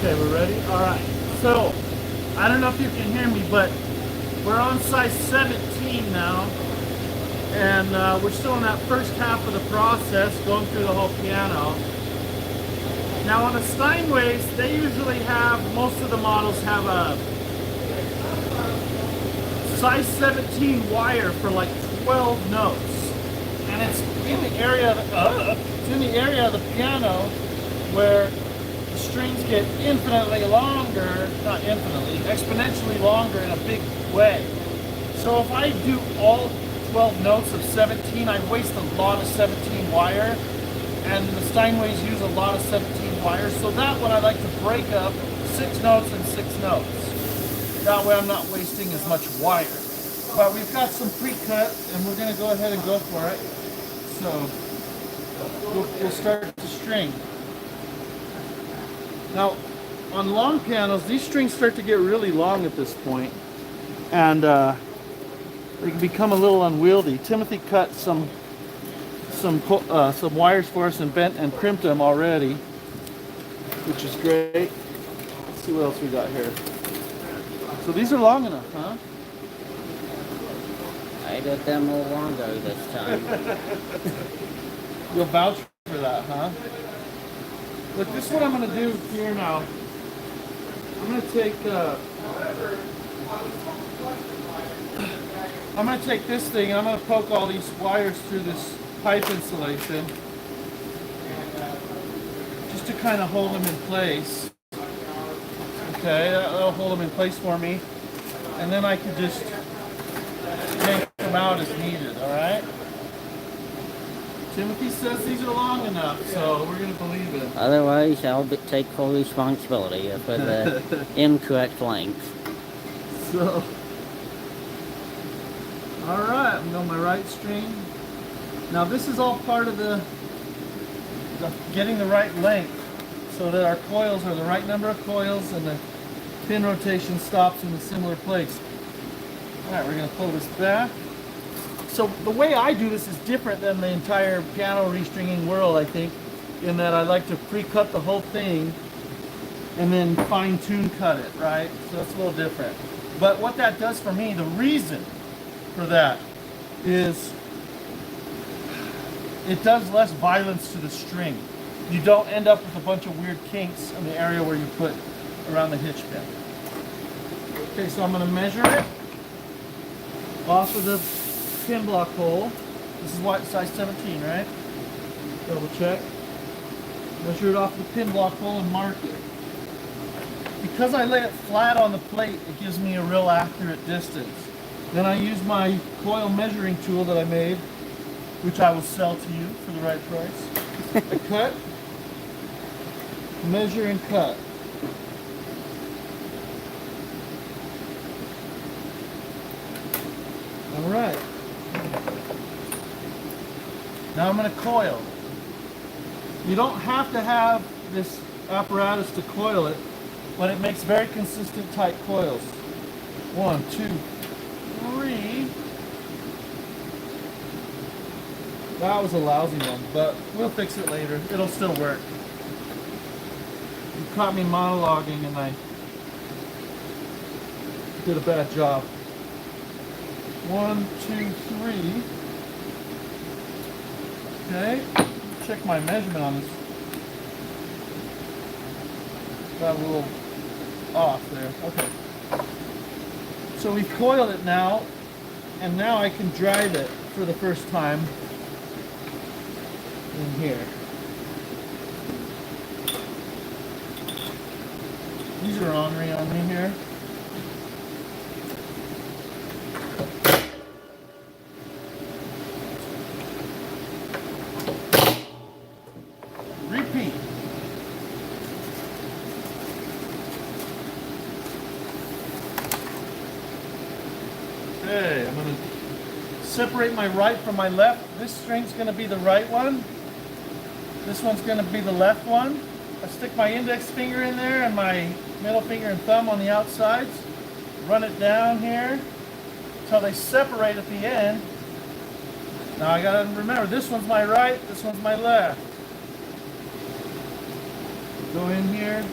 Okay, we're ready? Alright. So, I don't know if you can hear me, but we're on size 17 now. And we're still in that first half of the process, going through the whole piano. Now on the Steinways, they usually have, most of the models have a size 17 wire for like 12 notes. And it's in the area of the piano where the strings get infinitely longer, not infinitely, exponentially longer in a big way. So if I do all 12 notes of 17, I waste a lot of 17 wire, and the Steinways use a lot of 17 wire, so that one I like to break up 6 notes and 6 notes. That way I'm not wasting as much wire. But we've got some pre-cut, and we're going to go ahead and go for it. So we'll start to string. Now, on long pianos, these strings start to get really long at this point, and they can become a little unwieldy. Timothy cut some wires for us and bent and crimped them already, which is great. Let's see what else we got here. So these are long enough, huh? I did them a little longer this time. You'll vouch for that, huh? Look, this is what I'm going to do here now. I'm going to take this thing and I'm going to poke all these wires through this pipe insulation just to kind of hold them in place. Okay, that'll hold them in place for me. And then I can just yank them out as needed, alright? Timothy says these are long enough, so we're going to believe him. Otherwise, I'll take full responsibility for the incorrect length. So, alright, I'm on my right string. Now this is all part of the getting the right length so that our coils are the right number of coils and the pin rotation stops in a similar place. Alright, we're going to pull this back. So the way I do this is different than the entire piano restringing world, I think, in that I like to pre-cut the whole thing and then fine-tune cut it, right? So that's a little different. But what that does for me, the reason for that is it does less violence to the string. You don't end up with a bunch of weird kinks in the area where you put around the hitch pin. Okay, so I'm going to measure it off of the pin block hole. This is what, size 17, right? Double check. Measure it off the pin block hole and mark it. Because I lay it flat on the plate, it gives me a real accurate distance. Then I use my coil measuring tool that I made, which I will sell to you for the right price. I cut, measure, and cut. All right. Now I'm going to coil. You don't have to have this apparatus to coil it, but it makes very consistent tight coils. 1, 2, 3. That was a lousy one, but we'll fix it later. It'll still work. You caught me monologuing and I did a bad job. 1, 2, 3. Okay, check my measurement on this. Got a little off there. Okay. So we've coiled it now, and now I can drive it for the first time in here. These are ornery on me here. Repeat. Okay, I'm going to separate my right from my left. This string's going to be the right one. This one's going to be the left one. I stick my index finger in there and my middle finger and thumb on the outsides. Run it down here until they separate at the end. Now I got to remember, this one's my right, this one's my left. Go in here,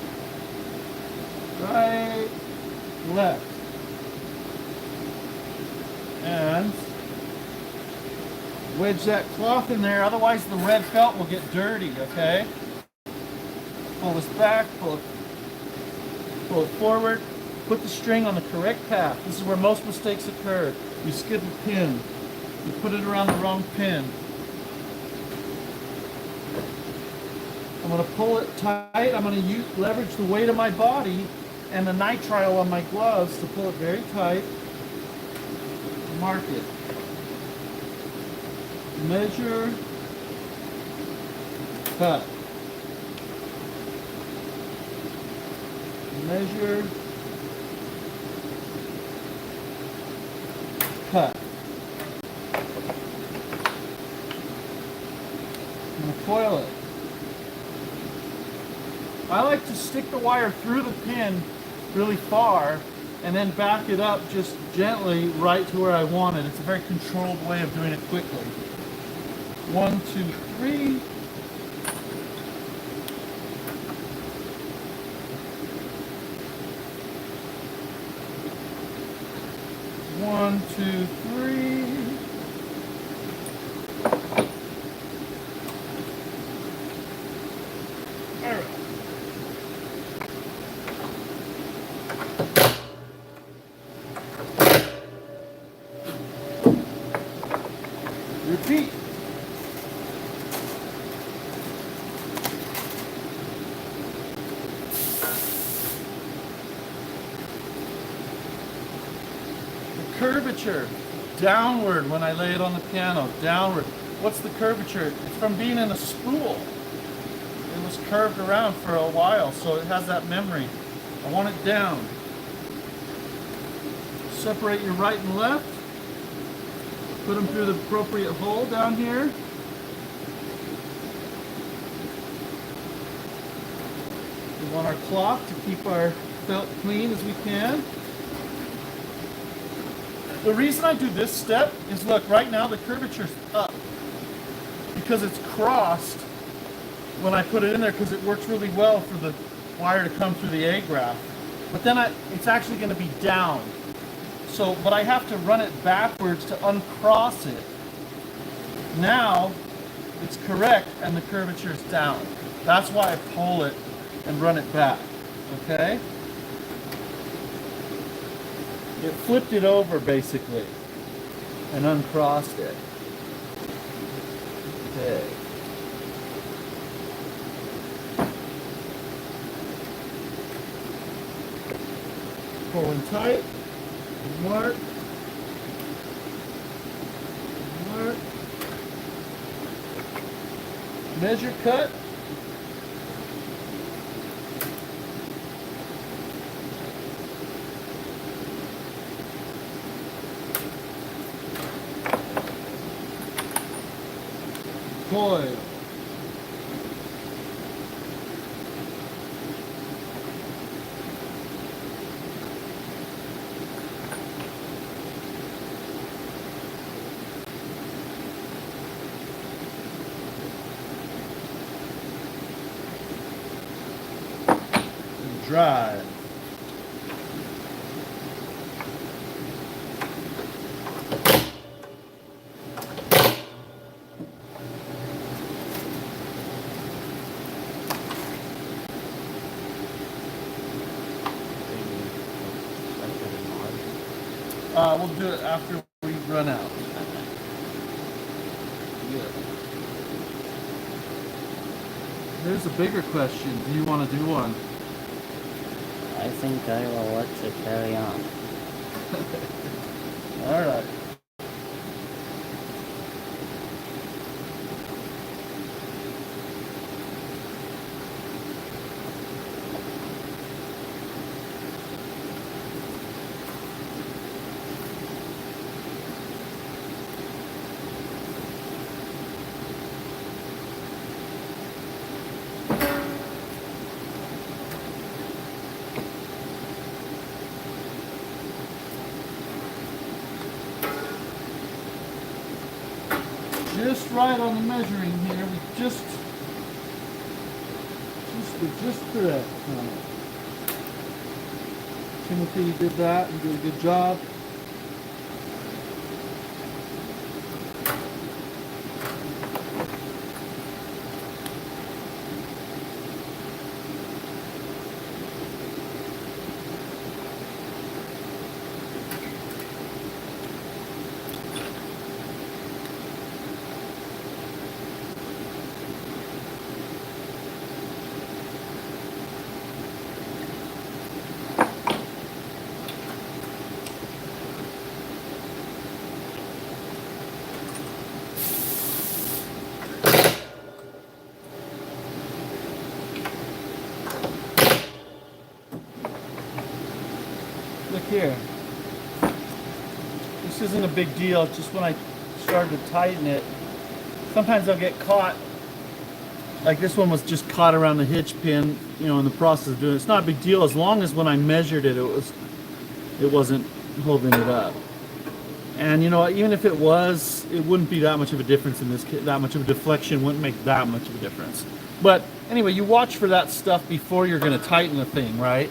right, left. And wedge that cloth in there, otherwise the red felt will get dirty, okay? Pull this back, pull it forward, put the string on the correct path. This is where most mistakes occur. You skip a pin, you put it around the wrong pin. I'm going to pull it tight. I'm going to leverage the weight of my body and the nitrile on my gloves to pull it very tight. Mark it. Measure. Cut. Measure. Cut. I'm going to coil it. I like to stick the wire through the pin really far and then back it up just gently right to where I want it. It's a very controlled way of doing it quickly. 1, 2, 3. One, two, three. All right. Repeat. The curvature, downward when I lay it on the piano, downward. What's the curvature? It's from being in a spool. It was curved around for a while, so it has that memory. I want it down. Separate your right and left. Put them through the appropriate hole down here. We want our cloth to keep our felt clean as we can. The reason I do this step is, look, right now the curvature's up because it's crossed when I put it in there, because it works really well for the wire to come through the A-graft. But then it's actually going to be down. So, but I have to run it backwards to uncross it. Now it's correct and the curvature is down. That's why I pull it and run it back. Okay? It flipped it over basically and uncrossed it. Okay. Pulling tight. Mark. Mark. Measure, cut. Coil. Drive. We'll do it after we run out. Yeah. Here's a bigger question. Do you want to do one? I think I will let you carry on. All right. Just right on the measuring here. We're just correct. Timothy did that and did a good job. Look here. This isn't a big deal. It's just when I started to tighten it, sometimes I'll get caught. Like this one was just caught around the hitch pin, you know, in the process of doing it. It's not a big deal as long as when I measured it, it wasn't holding it up. And you know, even if it was, it wouldn't be that much of a difference in this case. That much of a deflection wouldn't make that much of a difference. But anyway, you watch for that stuff before you're going to tighten the thing, right?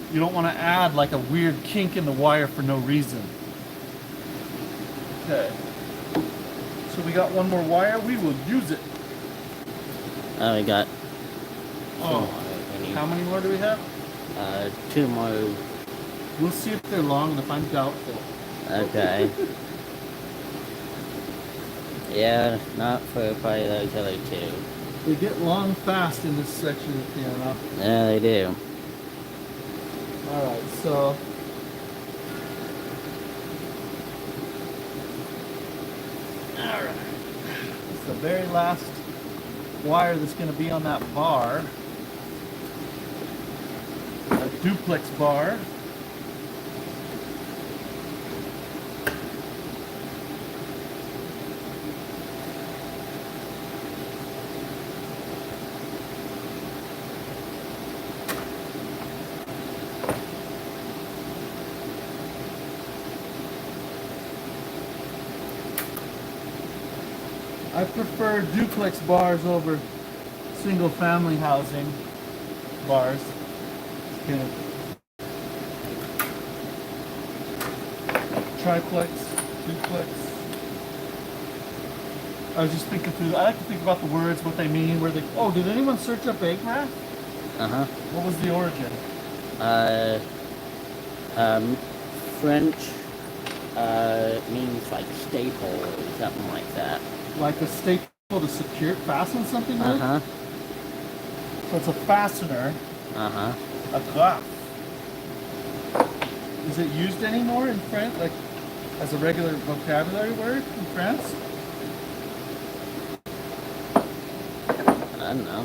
You don't want to add like a weird kink in the wire for no reason. Okay. So we got one more wire. We will use it. Oh, we got. Oh. How many more do we have? 2 more. We'll see if they're long and if I'm doubtful. Okay. Yeah, not for probably those other 2. They get long fast in this section of the piano. Yeah, they do. Alright, so alright. It's the very last wire that's going to be on that bar. A duplex bar. I prefer duplex bars over single family housing bars. Kind of triplex, duplex. I was just thinking through, I like to think about the words, what they mean, where they, oh, did anyone search up egg wrap? Uh-huh. What was the origin? French, means like staple or something like that. Like a staple to secure, fasten something with? Uh-huh. So it's a fastener. Uh-huh. A graph. Is it used anymore in France, like as a regular vocabulary word in France? I don't know.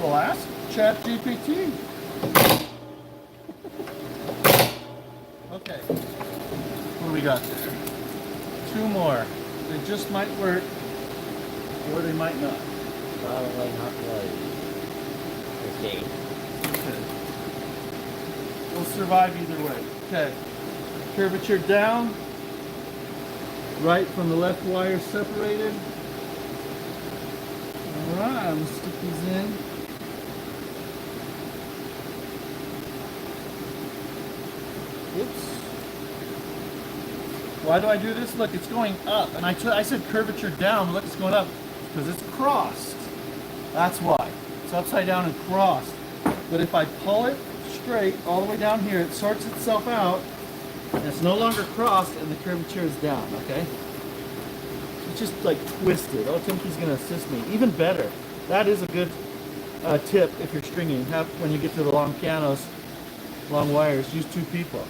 Well, ask ChatGPT. Okay. What do we got there? 2 more. They just might work, or they might not. Probably not really. Let's see. Okay. We'll survive either way. Okay. Curvature down. Right from the left wire separated. Alright, I'm going to stick these in. Oops. Why do I do this? Look, it's going up. And I said curvature down, but look, it's going up because it's crossed. That's why. It's upside down and crossed. But if I pull it straight all the way down here, it sorts itself out, and it's no longer crossed, and the curvature is down, okay? It's just like twisted. Oh, Timothy's going to assist me. Even better. That is a good tip if you're stringing. When you get to the long pianos, long wires, use 2 people.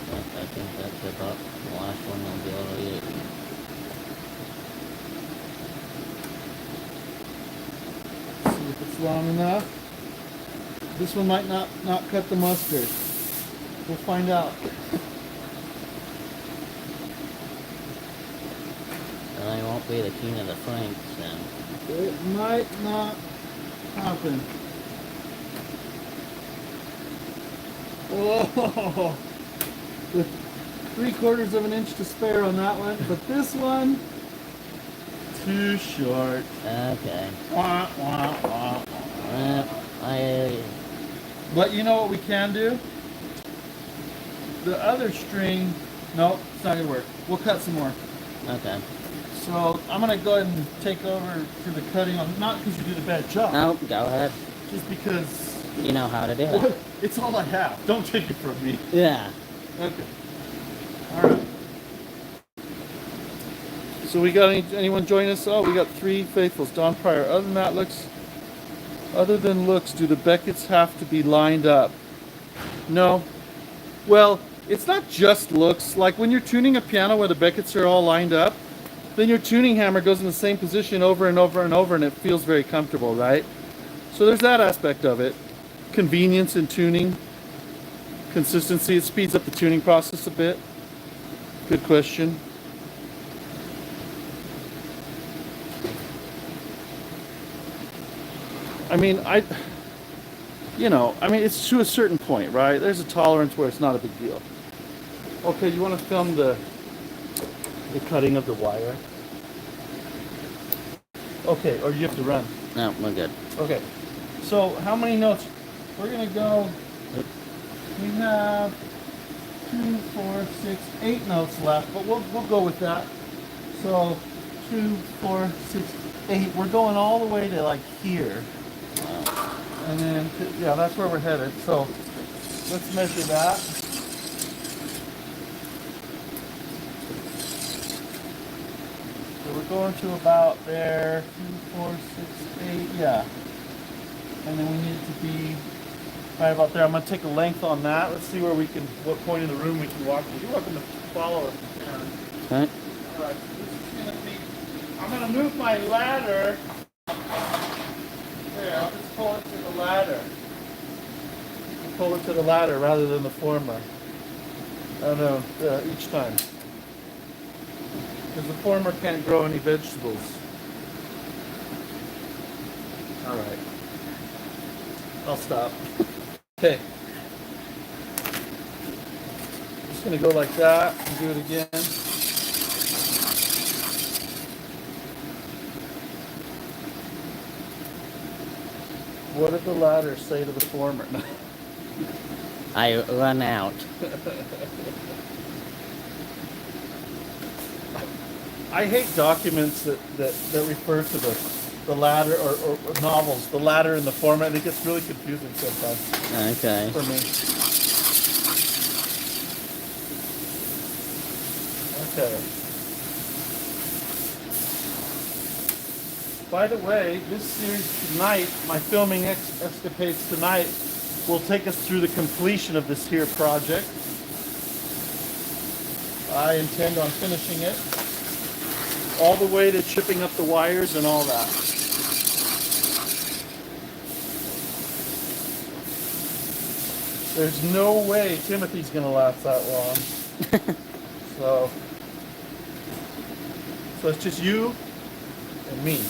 I think that's about the last one I'll be able to use. See if it's long enough. This one might not cut the mustard. We'll find out. Well, I won't be the king of the Franks then. It might not happen. Oh, with 3/4 of an inch to spare on that one, but this one, too short. Okay. Wah, wah, wah. Well, But you know what we can do? The other string, nope, it's not gonna work. We'll cut some more. Okay. So I'm gonna go ahead and take over for the cutting on, not because you did a bad job, No, go ahead. just because You know how to do it. it's all I have. Don't take it from me. Yeah. Okay. All right. So we got anyone join us? Oh, we got 3 faithfuls. Don Pryor. Other than that, other than looks, do the Becketts have to be lined up? No. Well, it's not just looks. Like when you're tuning a piano where the Becketts are all lined up, then your tuning hammer goes in the same position over and over and over, and it feels very comfortable, right? So there's that aspect of it. Convenience in tuning. Consistency. It speeds up the tuning process a bit. Good question. I mean, it's to a certain point, right? There's a tolerance where it's not a big deal. Okay, you want to film the cutting of the wire? Okay, or you have to run. No, we're good. Okay, so how many notes? We're gonna go. We have 2, 4, 6, 8 notes left, but we'll go with that. So 2, 4, 6, 8. We're going all the way to like here. And then, yeah, that's where we're headed. So let's measure that. So we're going to about there, 2, 4, 6, 8, yeah. And then we need it to be right about there. I'm going to take a length on that. Let's see what point in the room we can walk to. You're welcome to follow us. Okay. All right, so this is going to be, I'm going to move my ladder. There, I'll just pull it to the ladder. Pull it to the ladder rather than the former. I don't know, each time. Because the former can't grow any vegetables. All right. I'll stop. Okay. Just going to go like that and do it again. What did the latter say to the former? I run out. I hate documents that refer to the latter or novels, the latter and the former. It gets really confusing sometimes. Okay. For me. Okay. By the way, this series tonight, my filming escapades tonight, will take us through the completion of this here project. I intend on finishing it all the way to chipping up the wires and all that. There's no way Timothy's going to last that long. So it's just you and me.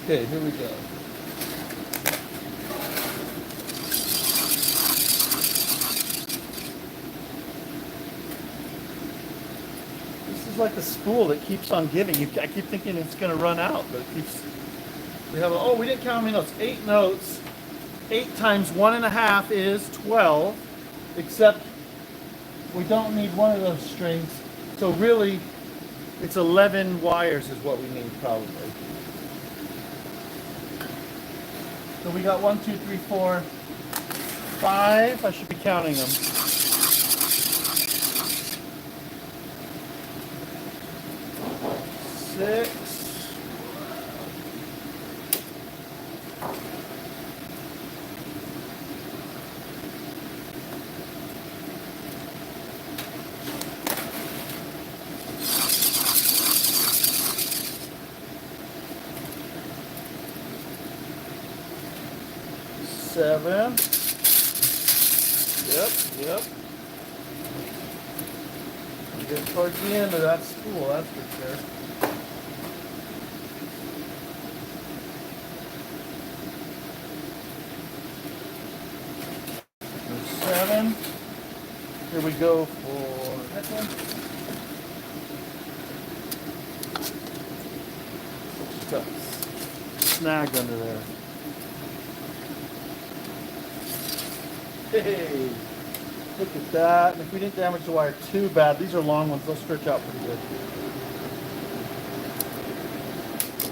Okay, here we go. This is like a spool that keeps on giving. I keep thinking it's going to run out, but it keeps. We didn't count how many notes. 8 notes. 8 times 1.5 is 12, except we don't need one of those strings. So really, it's 11 wires is what we need probably. So we got 1, 2, 3, 4, 5. I should be counting them. 6. 7. Yep. We get towards the end of that spool, that's for sure. There's 7. Here we go for that one. Got snagged under there. Hey, look at that. And if we didn't damage the wire too bad, these are long ones. They'll stretch out pretty good.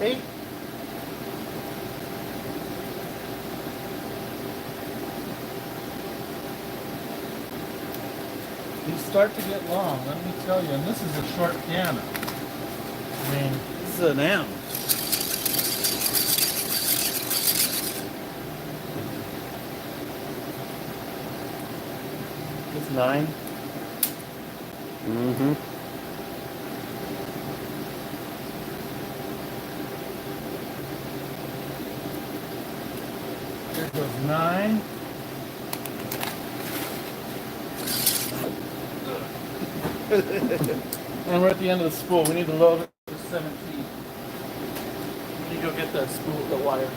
8. These start to get long, let me tell you. And this is a short piano. I mean, this is an M. It's 9. Mm-hmm. There goes 9. And we're at the end of the spool. We need to load it to 17. We need to go get the spool, the wire.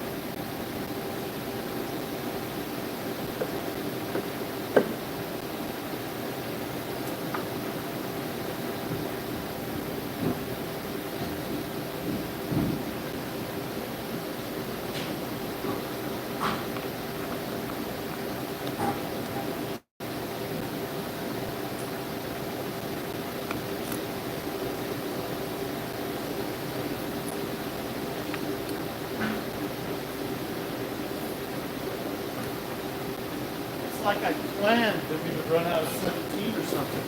Like I planned that we would run out of 17 or something.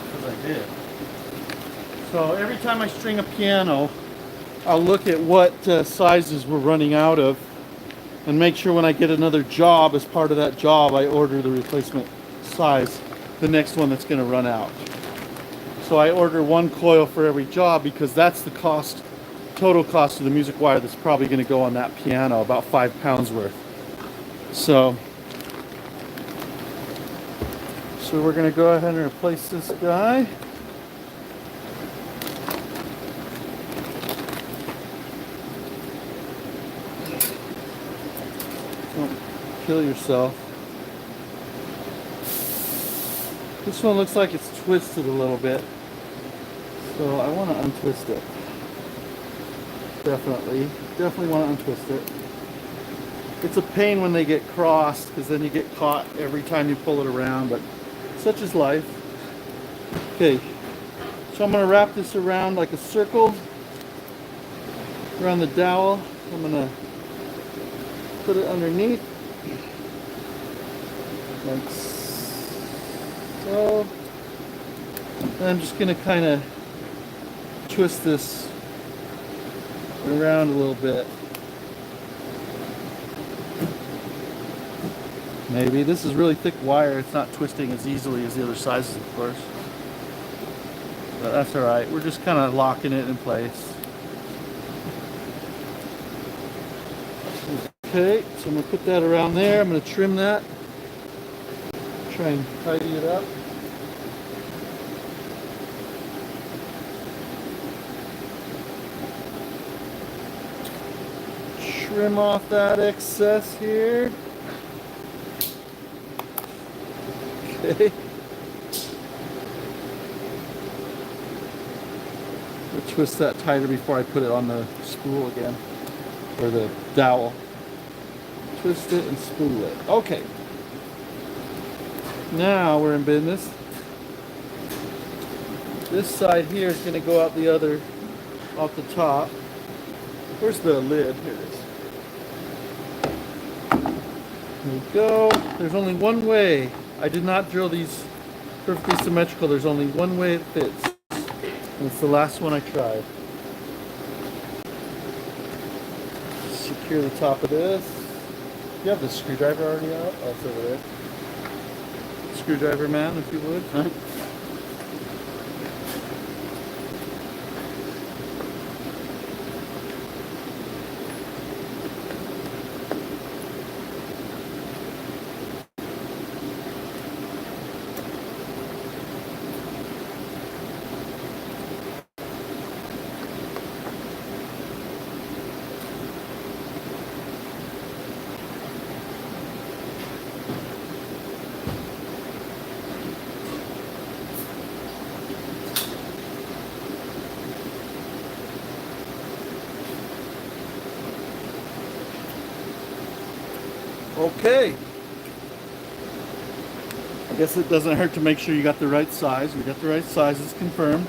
Because I did. So every time I string a piano, I'll look at what sizes we're running out of and make sure when I get another job, as part of that job, I order the replacement size, the next one that's going to run out. So I order 1 coil for every job because that's the cost, total cost of the music wire that's probably going to go on that piano, about 5 pounds worth. So we're going to go ahead and replace this guy. Don't kill yourself. This one looks like it's twisted a little bit, so I want to untwist it. Definitely want to untwist it. It's a pain when they get crossed because then you get caught every time you pull it around, but such is life. Okay, so I'm going to wrap this around like a circle around the dowel. I'm going to put it underneath like so. And I'm just going to kind of twist this around a little bit. Maybe. This is really thick wire. It's not twisting as easily as the other sizes, of course. But that's alright. We're just kind of locking it in place. Okay, so I'm going to put that around there. I'm going to trim that. Try and tidy it up. Trim off that excess here. Okay. I'll twist that tighter before I put it on the spool again, or the dowel. Twist it and spool it. Okay. Now we're in business. This side here is going to go out the other, off the top. Where's the lid? Here it is. There we go. There's only one way. I did not drill these perfectly symmetrical. There's only one way it fits. And it's the last one I tried. Secure the top of this. You have the screwdriver already out? Oh, it's over there. Screwdriver man, if you would. Huh? Okay. Guess it doesn't hurt to make sure you got the right size. We got the right sizes confirmed.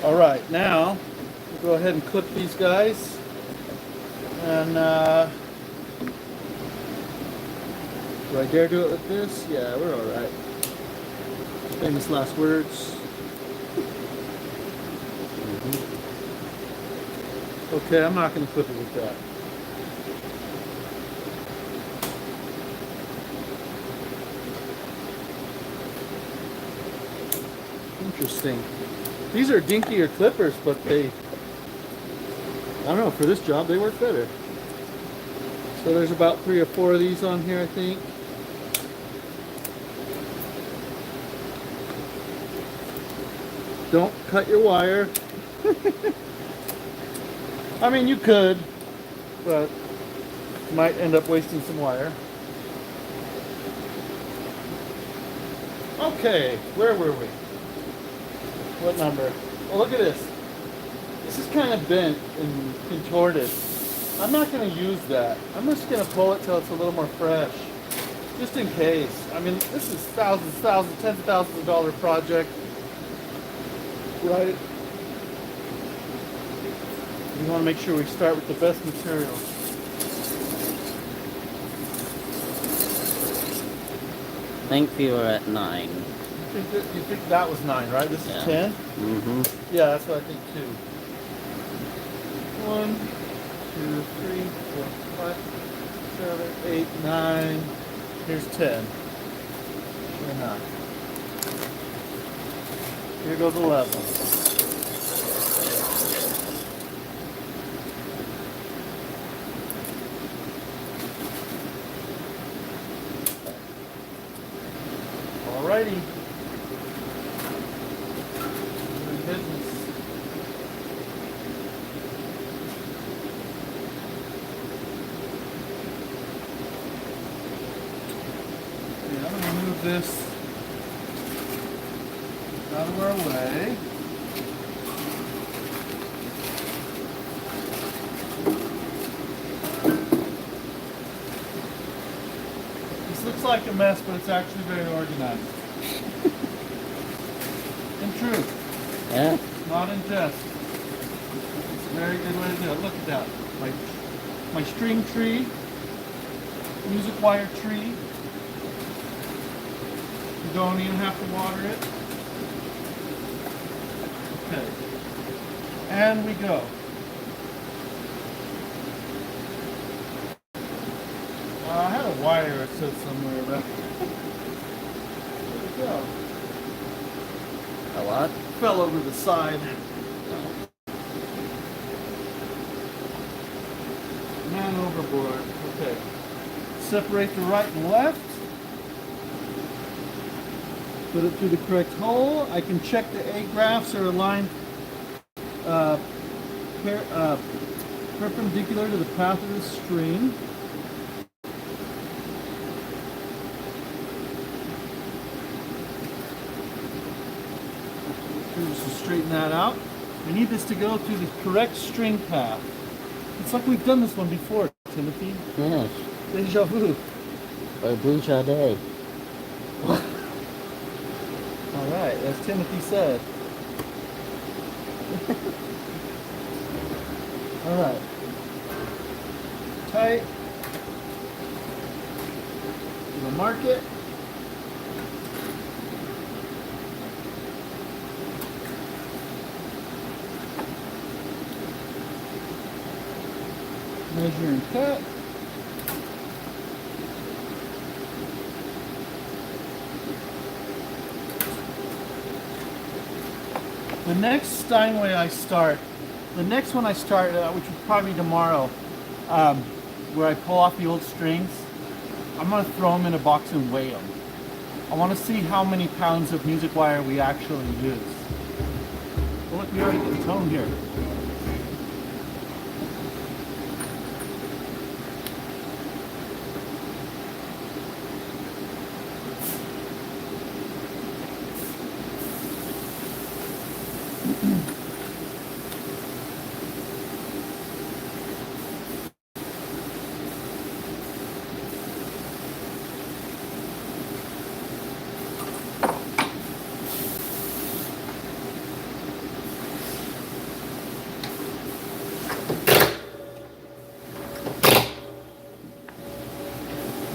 All right, now we'll go ahead and clip these guys. And do I dare do it with this? Yeah, we're all right. Famous last words. Okay, I'm not going to clip it with that. Interesting. These are dinkier clippers, but they, I don't know, for this job they work better. So there's about 3 or 4 of these on here, I think. Don't cut your wire. I mean, you could, but you might end up wasting some wire. Okay, where were we? What number? Oh, look at this. This is kind of bent and contorted. I'm not going to use that. I'm just going to pull it till it's a little more fresh. Just in case. I mean, this is thousands, tens of thousands of dollar project. Right? We want to make sure we start with the best material. I think we were at 9. You think that was 9, right? This is 10? Mm-hmm. Yeah, that's what I think too. 1, 2, 3, 4, 5, 7, 8, 9. Here's 10. Sure enough. Here goes 11. Alrighty. We're in business. Okay, I'm going to move this out of our way. This looks like a mess, but it's actually very organized. In truth. Yeah. Not in jest. It's a very good way to do it. Look at that. My string tree, music wire tree. You don't even have to water it. Okay. And we go. I had a wire, it said somewhere, but there we go. A what? Fell over the side. Man overboard. Okay. Separate the right and left. Put it through the correct hole. I can check the A graphs are aligned perpendicular to the path of the string. Just to straighten that out. We need this to go through the correct string path. It's like we've done this one before, Timothy. Yes. Deja vu. Or Blue Jade. All right, as Timothy said. All right. Tight. We'll mark it. Measure and cut. The next Steinway I start, the next one I start, which will probably be tomorrow, where I pull off the old strings, I'm going to throw them in a box and weigh them. I want to see how many pounds of music wire we actually use. Well, look, we already get the tone here.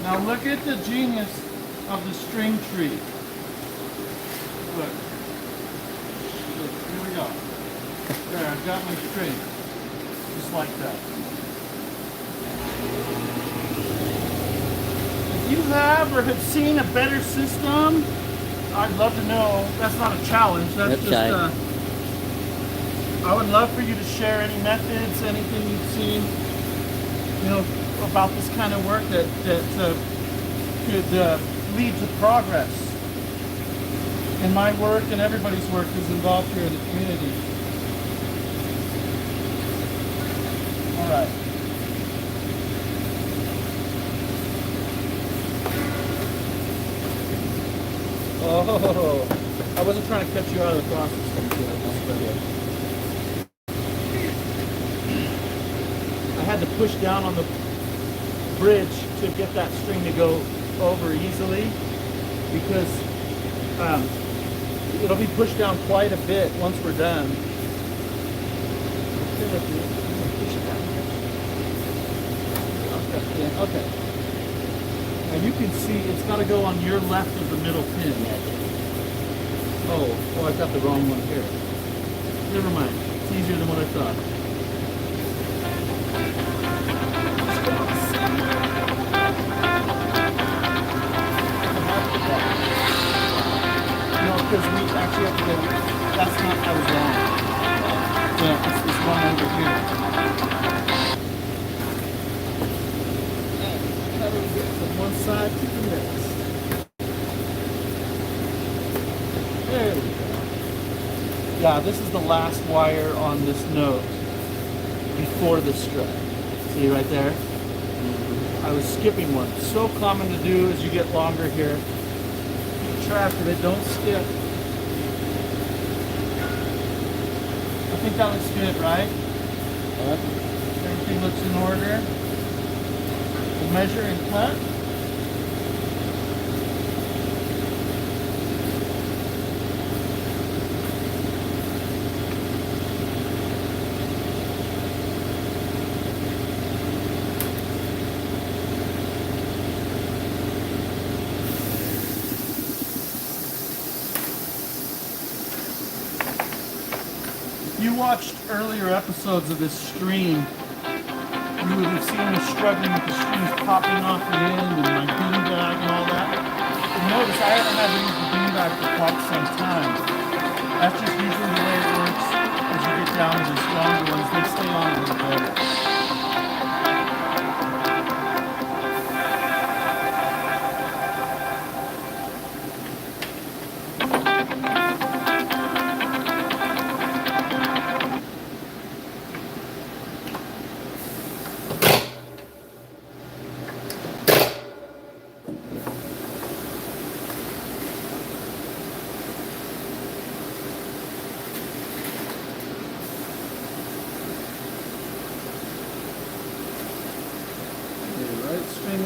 Now look at the genius of the string tree. Look. Look, here we go. There, I've got my string. Just like that. If you have or have seen a better system, I'd love to know. That's not a challenge. That's just I would love for you to share any methods, anything you've seen, you know, about this kind of work that could lead to progress in my work and everybody's work who's involved here in the community. All right. Oh, I wasn't trying to cut you out of the process. I had to push down on the bridge to get that string to go over easily because it'll be pushed down quite a bit once we're done. Okay. Now you can see it's got to go on your left of the middle pin. Oh, I got the wrong one here. Never mind. It's easier than what I thought. No, because we actually have to go. That's not how it's wrong. Yeah, it's this one over here. How do we get from one side to the next? There we go. Yeah, this is the last wire on this note before the strut. See right there? I was skipping one. So common to do as you get longer here. Keep track of it, don't skip. I think that looks good, right? Everything looks in order. We'll measure and cut. If you watched earlier episodes of this stream, you would have seen me struggling with the strings popping off the end and my beanbag and all that. But notice I haven't had to use the beanbag for quite some time. That's just usually the way it works as you get down to the stronger ones. They stay on a little better.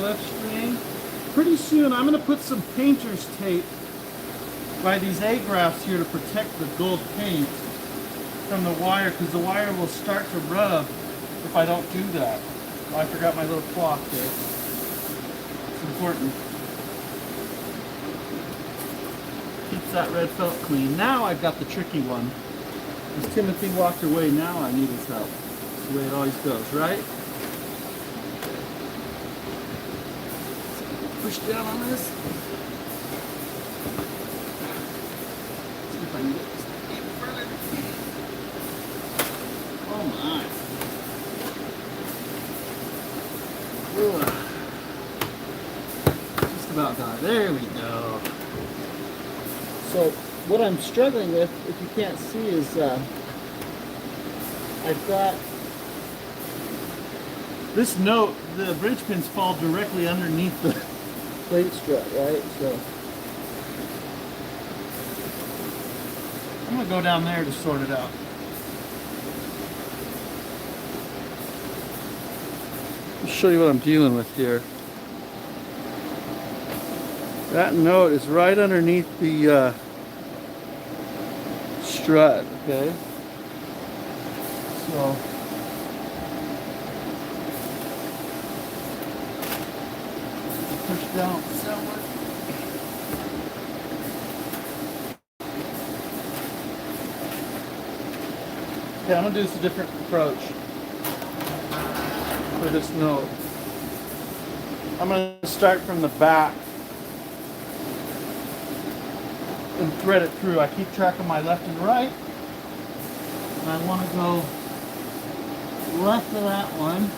Left string. Pretty soon I'm going to put some painter's tape by these A-grafts here to protect the gold paint from the wire, because the wire will start to rub if I don't do that. Oh, I forgot my little cloth there. It's important. Keeps that red felt clean. Now I've got the tricky one. As Timothy walked away, now I need his help. That's the way it always goes, right? Push down on this. See if I can get this even further. Oh my. Ugh. Just about got it. There we go. So what I'm struggling with, if you can't see, is I've got this note, the bridge pins fall directly underneath the plate strut, right? So I'm gonna go down there to sort it out. I'll show you what I'm dealing with here. That note is right underneath the strut, okay? So push down somewhere. Okay, I'm gonna do this a different approach for this note. I'm gonna start from the back and thread it through. I keep track of my left and right, and I want to go left of that one.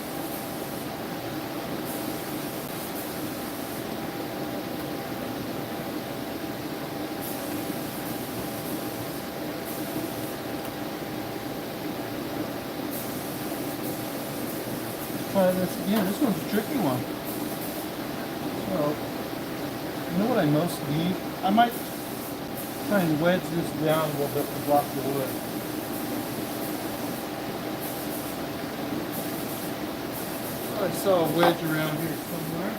Try this again. This one's a tricky one. So, you know what I most need? I might try and wedge this down a little bit to block the wood. I saw a wedge around here somewhere.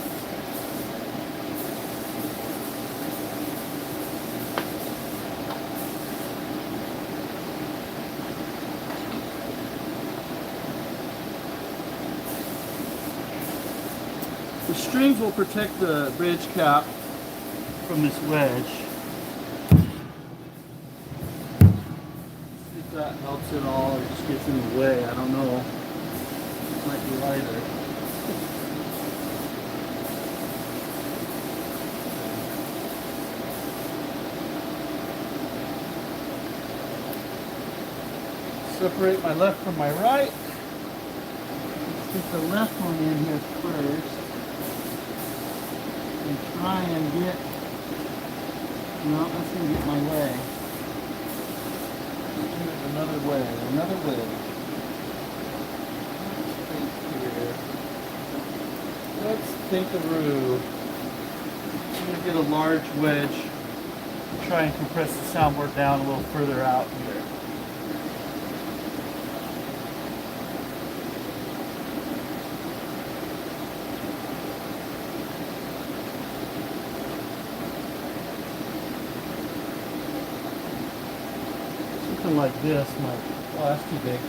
The strings will protect the bridge cap from this wedge. See if that helps at all or just gets in the way. I don't know. It might be lighter. Separate my left from my right. Let's get the left one in here first. And try and get, no, that's going to get my way. Let's do it another way, another way. Let's think through. I'm going to get a large wedge and try and compress the soundboard down a little further out here. Like this, like, oh, that's too big.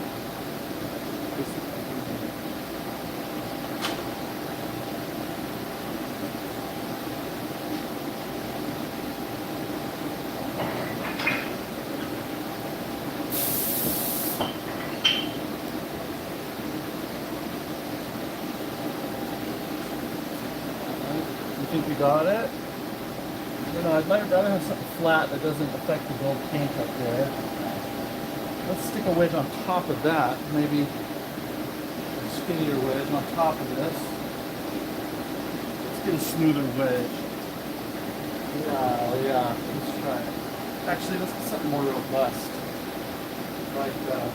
You think you got it? You know, I'd rather have something flat that doesn't affect the gold paint up there. Let's stick a wedge on top of that, maybe a skinnier wedge on top of this. Let's get a smoother wedge. Yeah, let's try it. Actually, let's get something more robust. Like that.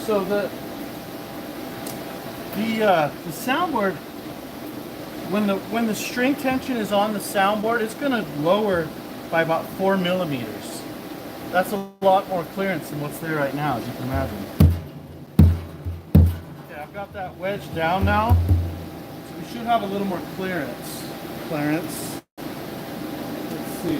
So the soundboard, when the string tension is on the soundboard, it's going to lower by about 4 millimeters. That's a lot more clearance than what's there right now, as you can imagine. Okay, I've got that wedge down now, so we should have a little more clearance. Let's see.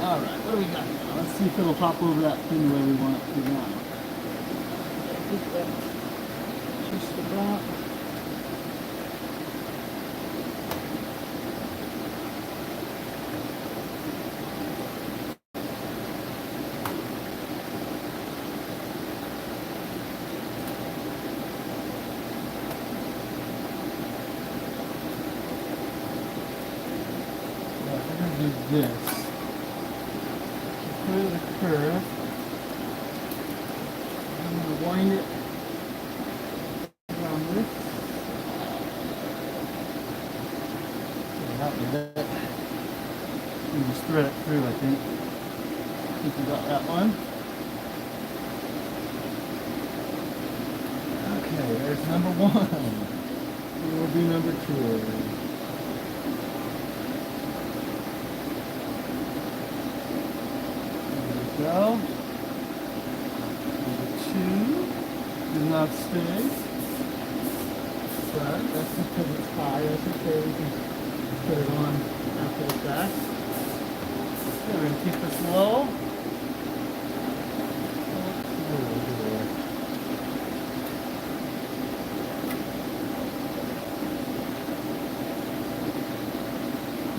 Alright, what do we got now? Let's see if it'll pop over that pin the way we want it to now. Just about. We're going to do this. Through the curve. I'm going to wind it around this. That was it. You can just thread it through, I think. I think we got that one. Okay, there's number one. Here will be number two. Go. Number enough space. But that's because it's high. That's okay. We can put it on after the fact. We're going to keep this low.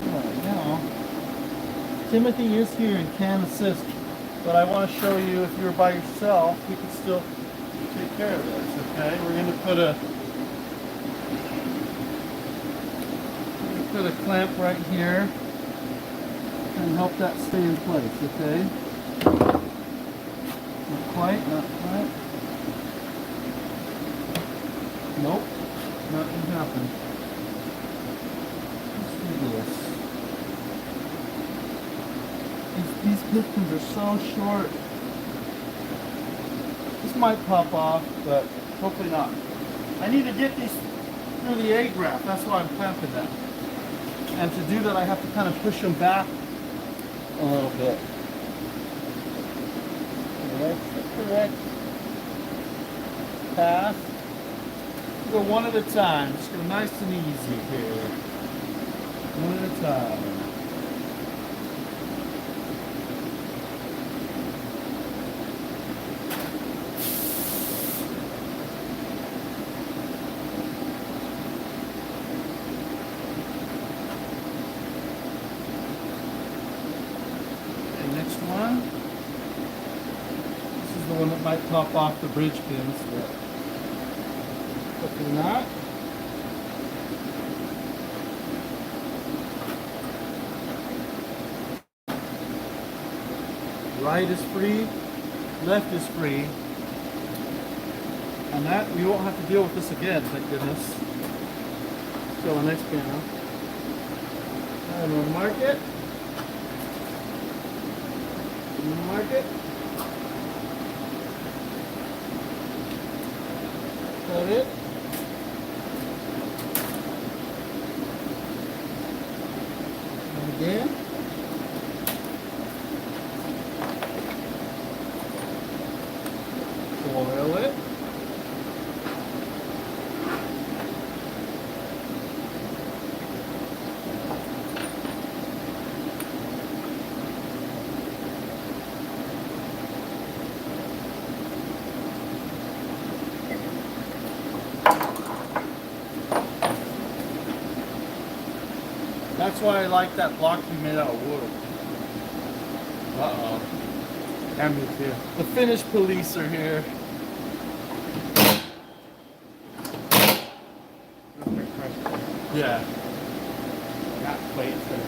Alright, now, Timothy is here and can assist, but I want to show you if you're by yourself, we can still take care of this, okay? We're going to put a clamp right here and help that stay in place, okay? Not quite, not quite. Nope, nothing happened. Let's do this. These pistons are so short. This might pop off, but hopefully not. I need to get these through the A graft. That's why I'm clamping them. And to do that, I have to kind of push them back a little bit. That's the correct path. Go one at a time. Just go nice and easy here. One at a time. Next one. This is the one that might pop off the bridge pins, but hopefully not. Right is free, left is free, and that we won't have to deal with this again, thank goodness. So the next piano. And we'll mark it. Mark it. Cut it. And again. Coil it. That's why I like that block we made out of wood. Uh-oh. And me too. The Finnish police are here. Yeah. Got plates there.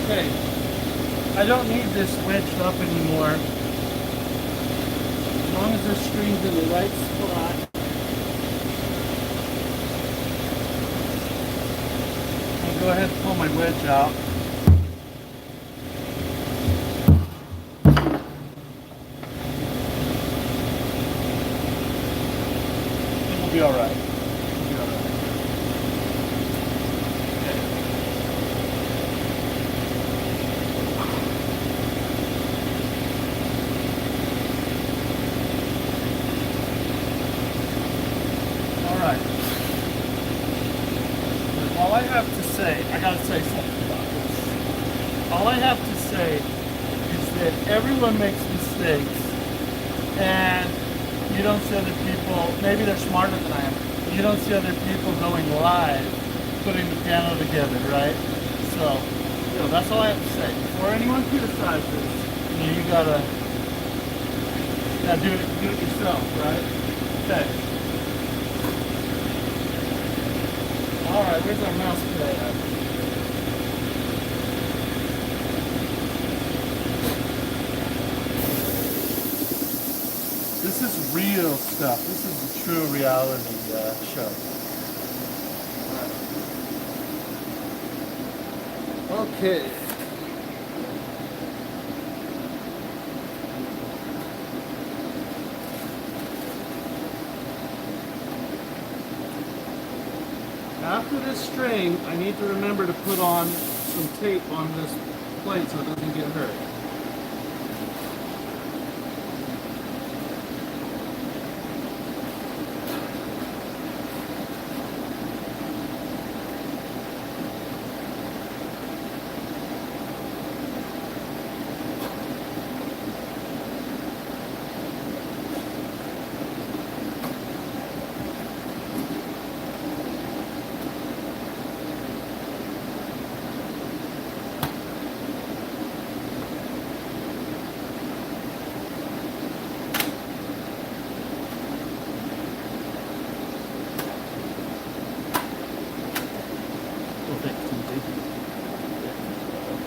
Okay, I don't need this wedged up anymore. As long as this string's in the right spot. I'll go ahead and pull my wedge out. It'll be alright. All I have to say, I gotta say something about this. All I have to say is that everyone makes mistakes, and you don't see other people, maybe they're smarter than I am, you don't see other people going live, putting the piano together, right? So, you know, that's all I have to say. Before anyone criticizes, you gotta do it yourself, right? Okay. Alright, where's our mouse pad at? This is real stuff. This is the true reality show. Okay. After this string, I need to remember to put on some tape on this plate so it doesn't get hurt.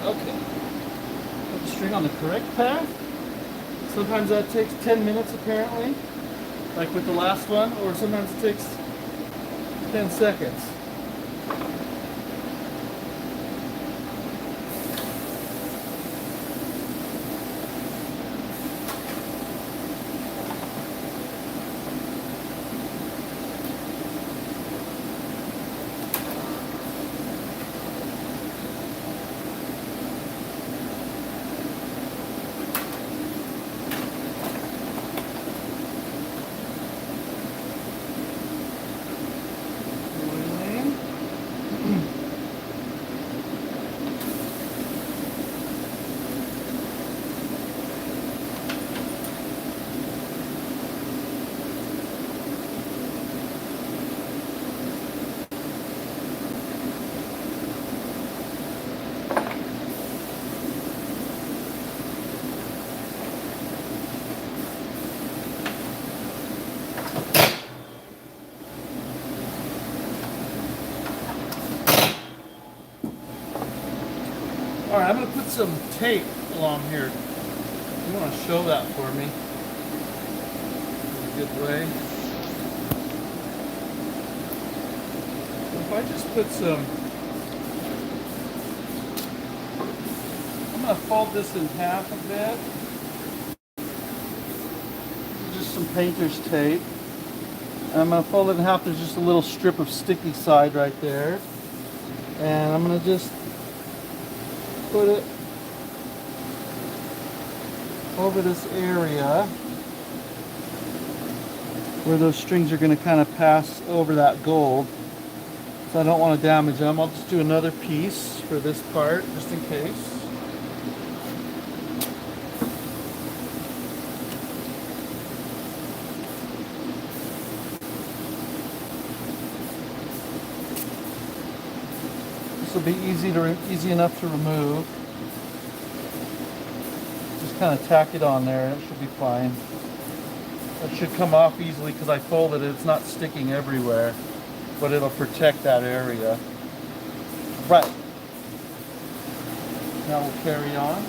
Okay. Put the string on the correct path. Sometimes that takes 10 minutes apparently, like with the last one, or sometimes it takes 10 seconds. Alright, I'm going to put some tape along here. You want to show that for me in a good way. If I just put some, I'm going to fold this in half a bit. Just some painter's tape. And I'm going to fold it in half. There's just a little strip of sticky side right there. And I'm going to just put it over this area where those strings are going to kind of pass over that gold. So I don't want to damage them. I'll just do another piece for this part just in case. This will be easy enough to remove. Just kind of tack it on there and it should be fine. It should come off easily because I folded it. It's not sticking everywhere, but it'll protect that area. Right. Now we'll carry on.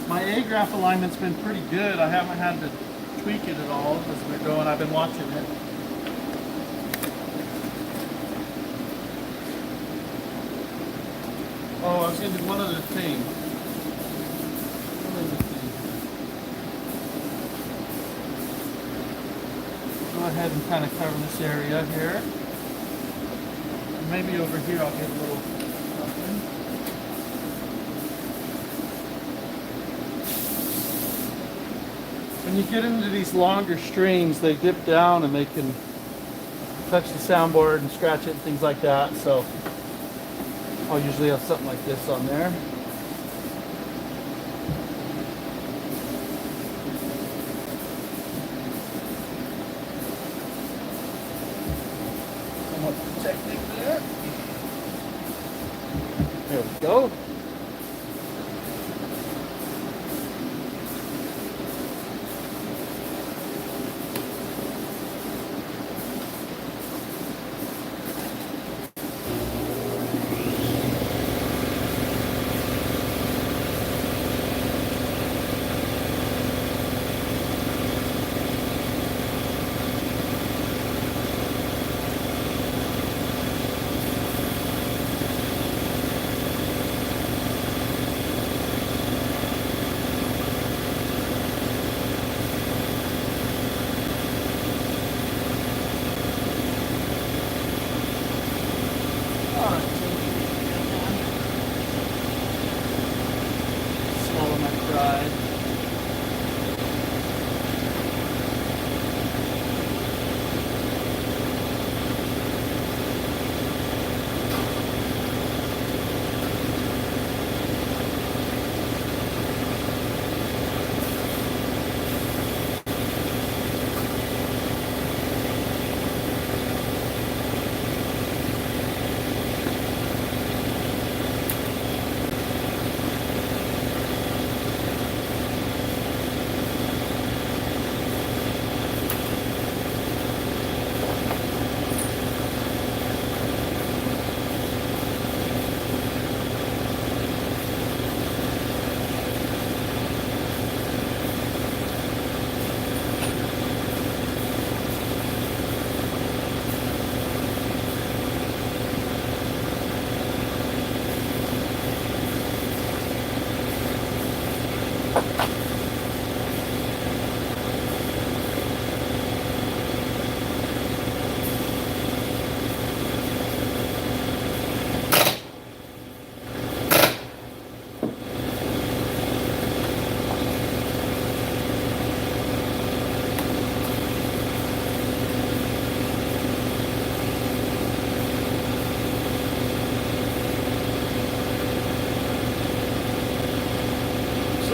My A-graph alignment's been pretty good. I haven't had to tweak it at all as we're going. I've been watching it. Oh, I was going to do one other thing. Go ahead and kind of cover this area here. And maybe over here I'll get a little something. When you get into these longer strings, they dip down and they can touch the soundboard and scratch it and things like that. So I'll usually have something like this on there. Somewhat protecting there. There we go.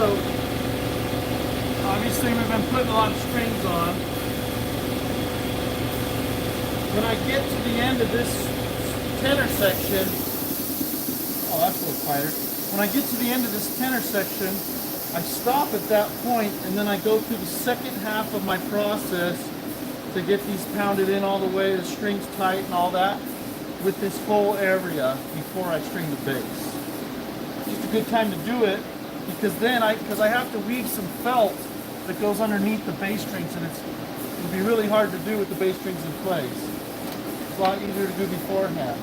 So obviously we've been putting a lot of strings on. When I get to the end of this tenor section, oh, that's a little quieter. When I get to the end of this tenor section, I stop at that point and then I go through the second half of my process to get these pounded in all the way, the strings tight and all that, with this whole area before I string the bass. Just a good time to do it because then I have to weave some felt that goes underneath the bass strings, and it'll be really hard to do with the bass strings in place. It's a lot easier to do beforehand.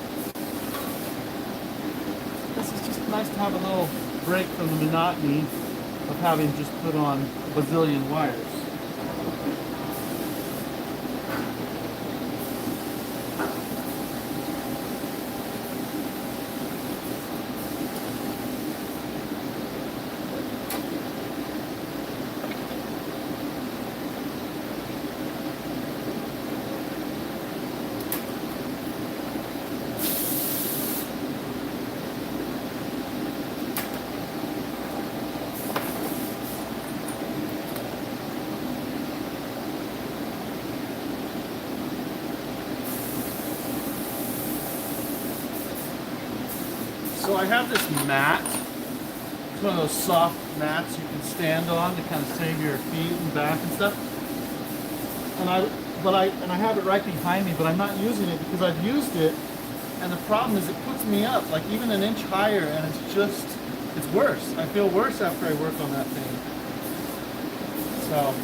This is just nice to have a little break from the monotony of having just put on a bazillion wires. So I have this mat. It's one of those soft mats you can stand on to kind of save your feet and back and stuff. And I have it right behind me, but I'm not using it because I've used it, and the problem is it puts me up like even an inch higher, and it's worse. I feel worse after I work on that thing. So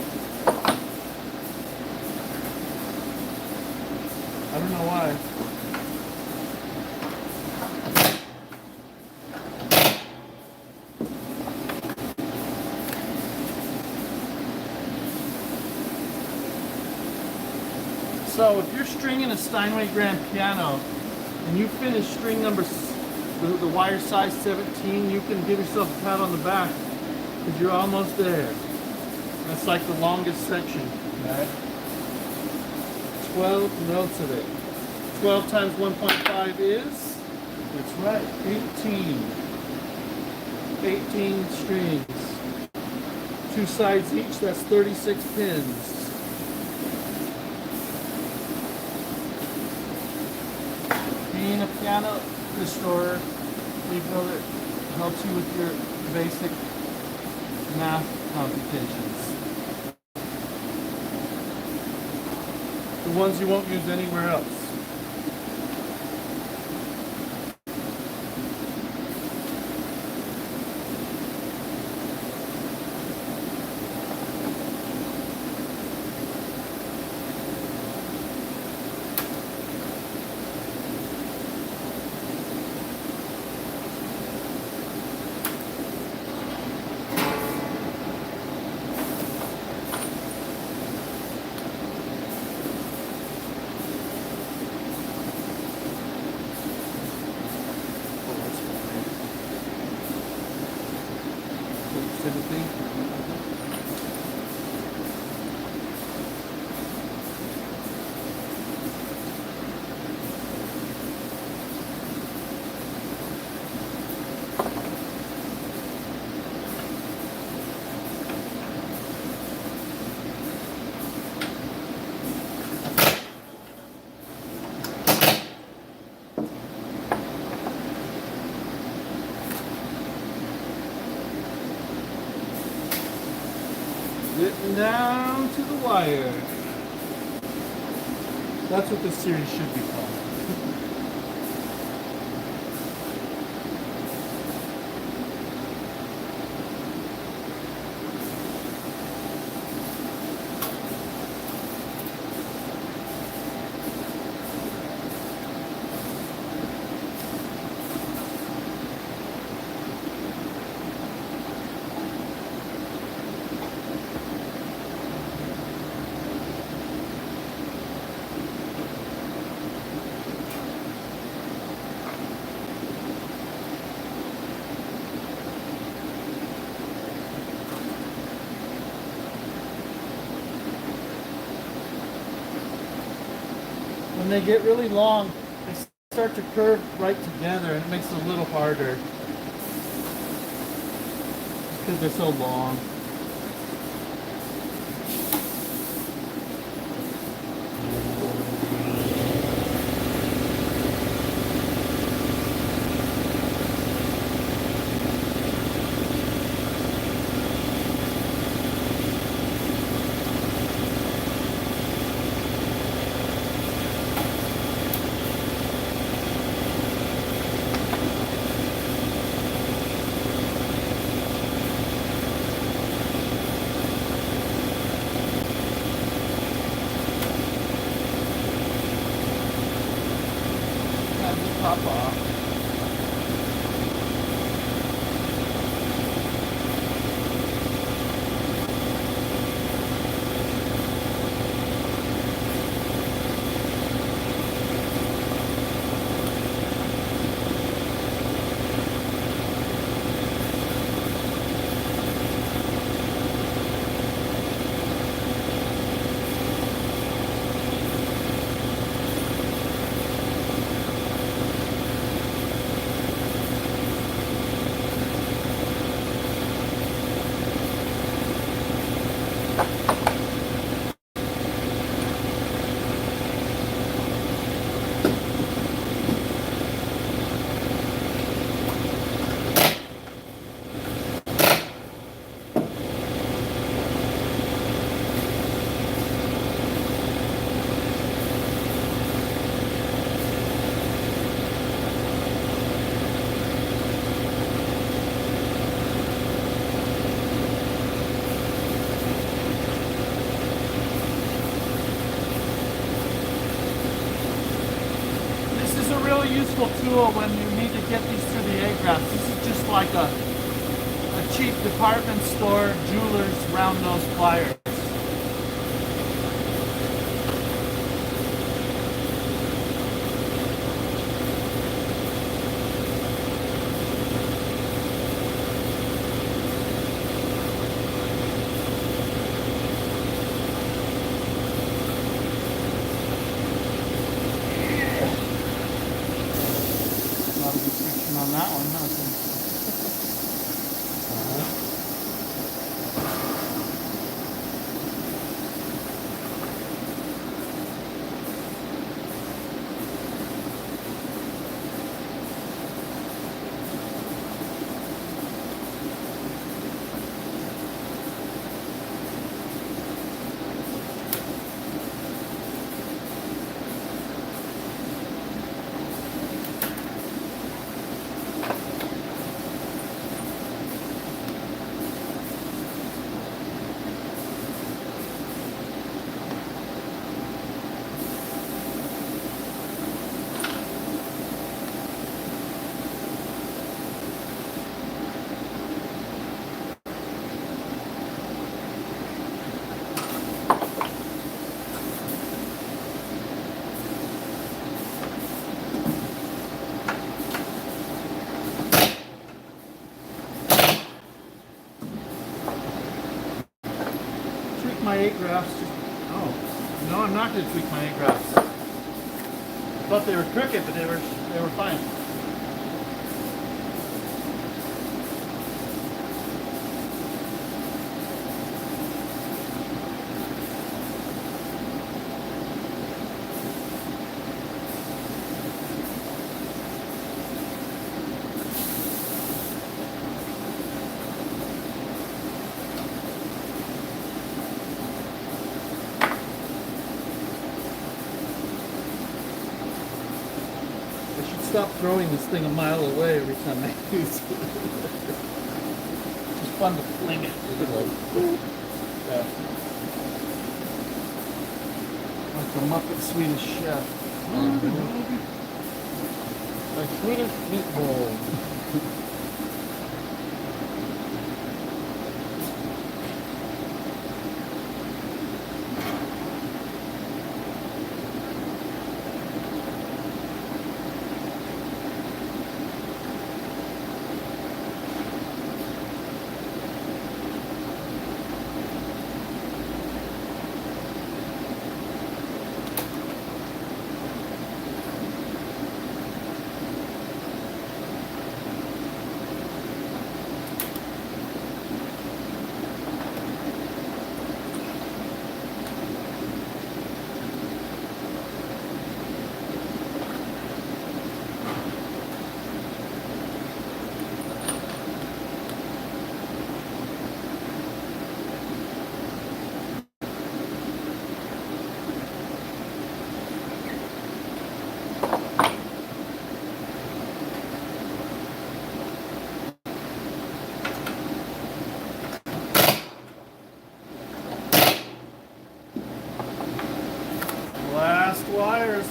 I don't know why. So if you're stringing a Steinway grand piano and you finish string number, the wire size 17, you can give yourself a pat on the back because you're almost there. That's like the longest section, right? 12 notes of it. 12 times 1.5 is, that's right, 18. 18 strings. 2 sides each, that's 36 pins. Being a piano restorer, you know that helps you with your basic math computations. The ones you won't use anywhere else. Getting down to the wire. That's what this series should be called. When they get really long, they start to curve right together, and it makes it a little harder. because they're so long. Pop off. Useful tool when you need to get these through the A-grafts. This is just like a cheap department store jeweler's round nose pliers. On that one, huh? My A-grafts. Oh, no, I'm not going to tweak my A-grafts. I thought they were crooked, but they were fine. Stop throwing this thing a mile away every time I use it. It's just fun to fling it. Yeah. Like a Muppet Swedish chef. A Swedish meatball.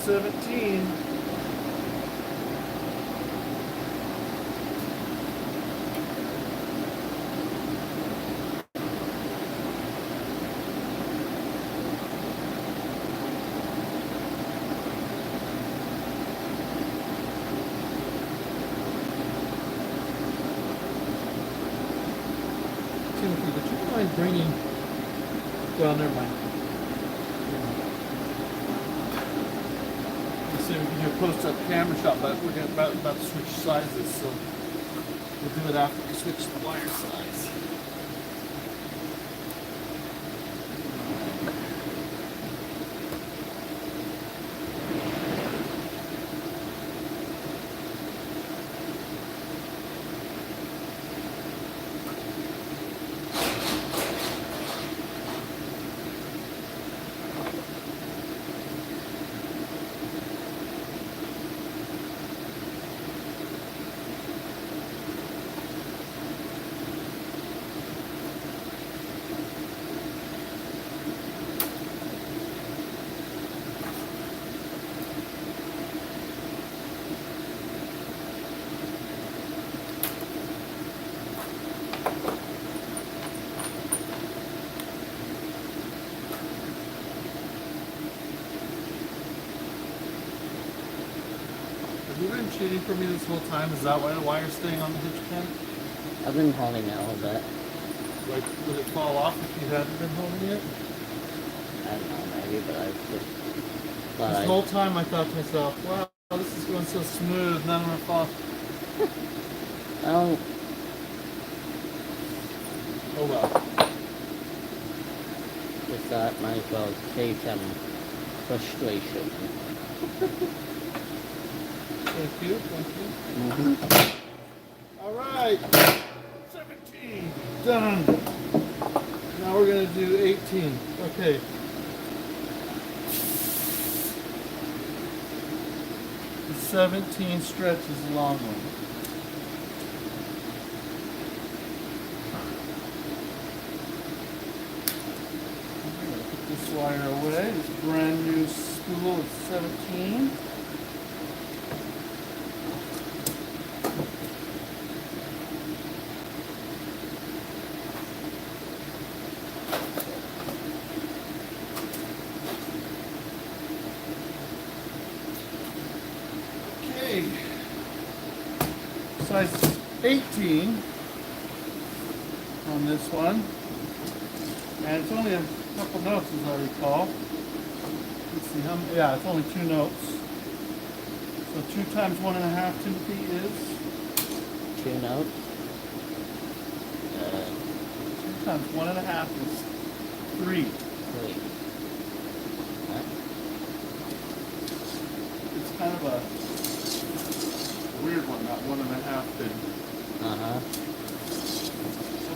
17. Timothy, would you mind bringing? Well, never mind. Let's see if we can do a close-up camera shot, but we're about to switch sizes, so we'll do it after we switch the wire size. Have you been cheating for me this whole time? Is that why the wire's staying on the hitch pin? I've been holding it a little bit. Like, would it fall off if you hadn't been holding it? I don't know, maybe, but I just thought This whole time I thought to myself, wow, this is going so smooth, none of them fall. Oh, Oh well. just thought might as well save some frustration. Thank you, thank you. Mm-hmm. All right, 17, done. Now we're gonna do 18. Okay. The 17 stretch is a long one. I'm gonna put this wire away. This brand new spool is 17. Okay, size 18 on this one, and it's only a couple notes as I recall. Let's see how many, yeah, it's only 2 notes. So 2 times 1.5, Timothy, is 2 notes. 2 times 1.5 is 3. 3. It's kind of a weird one, that 1.5 thing. Uh-huh.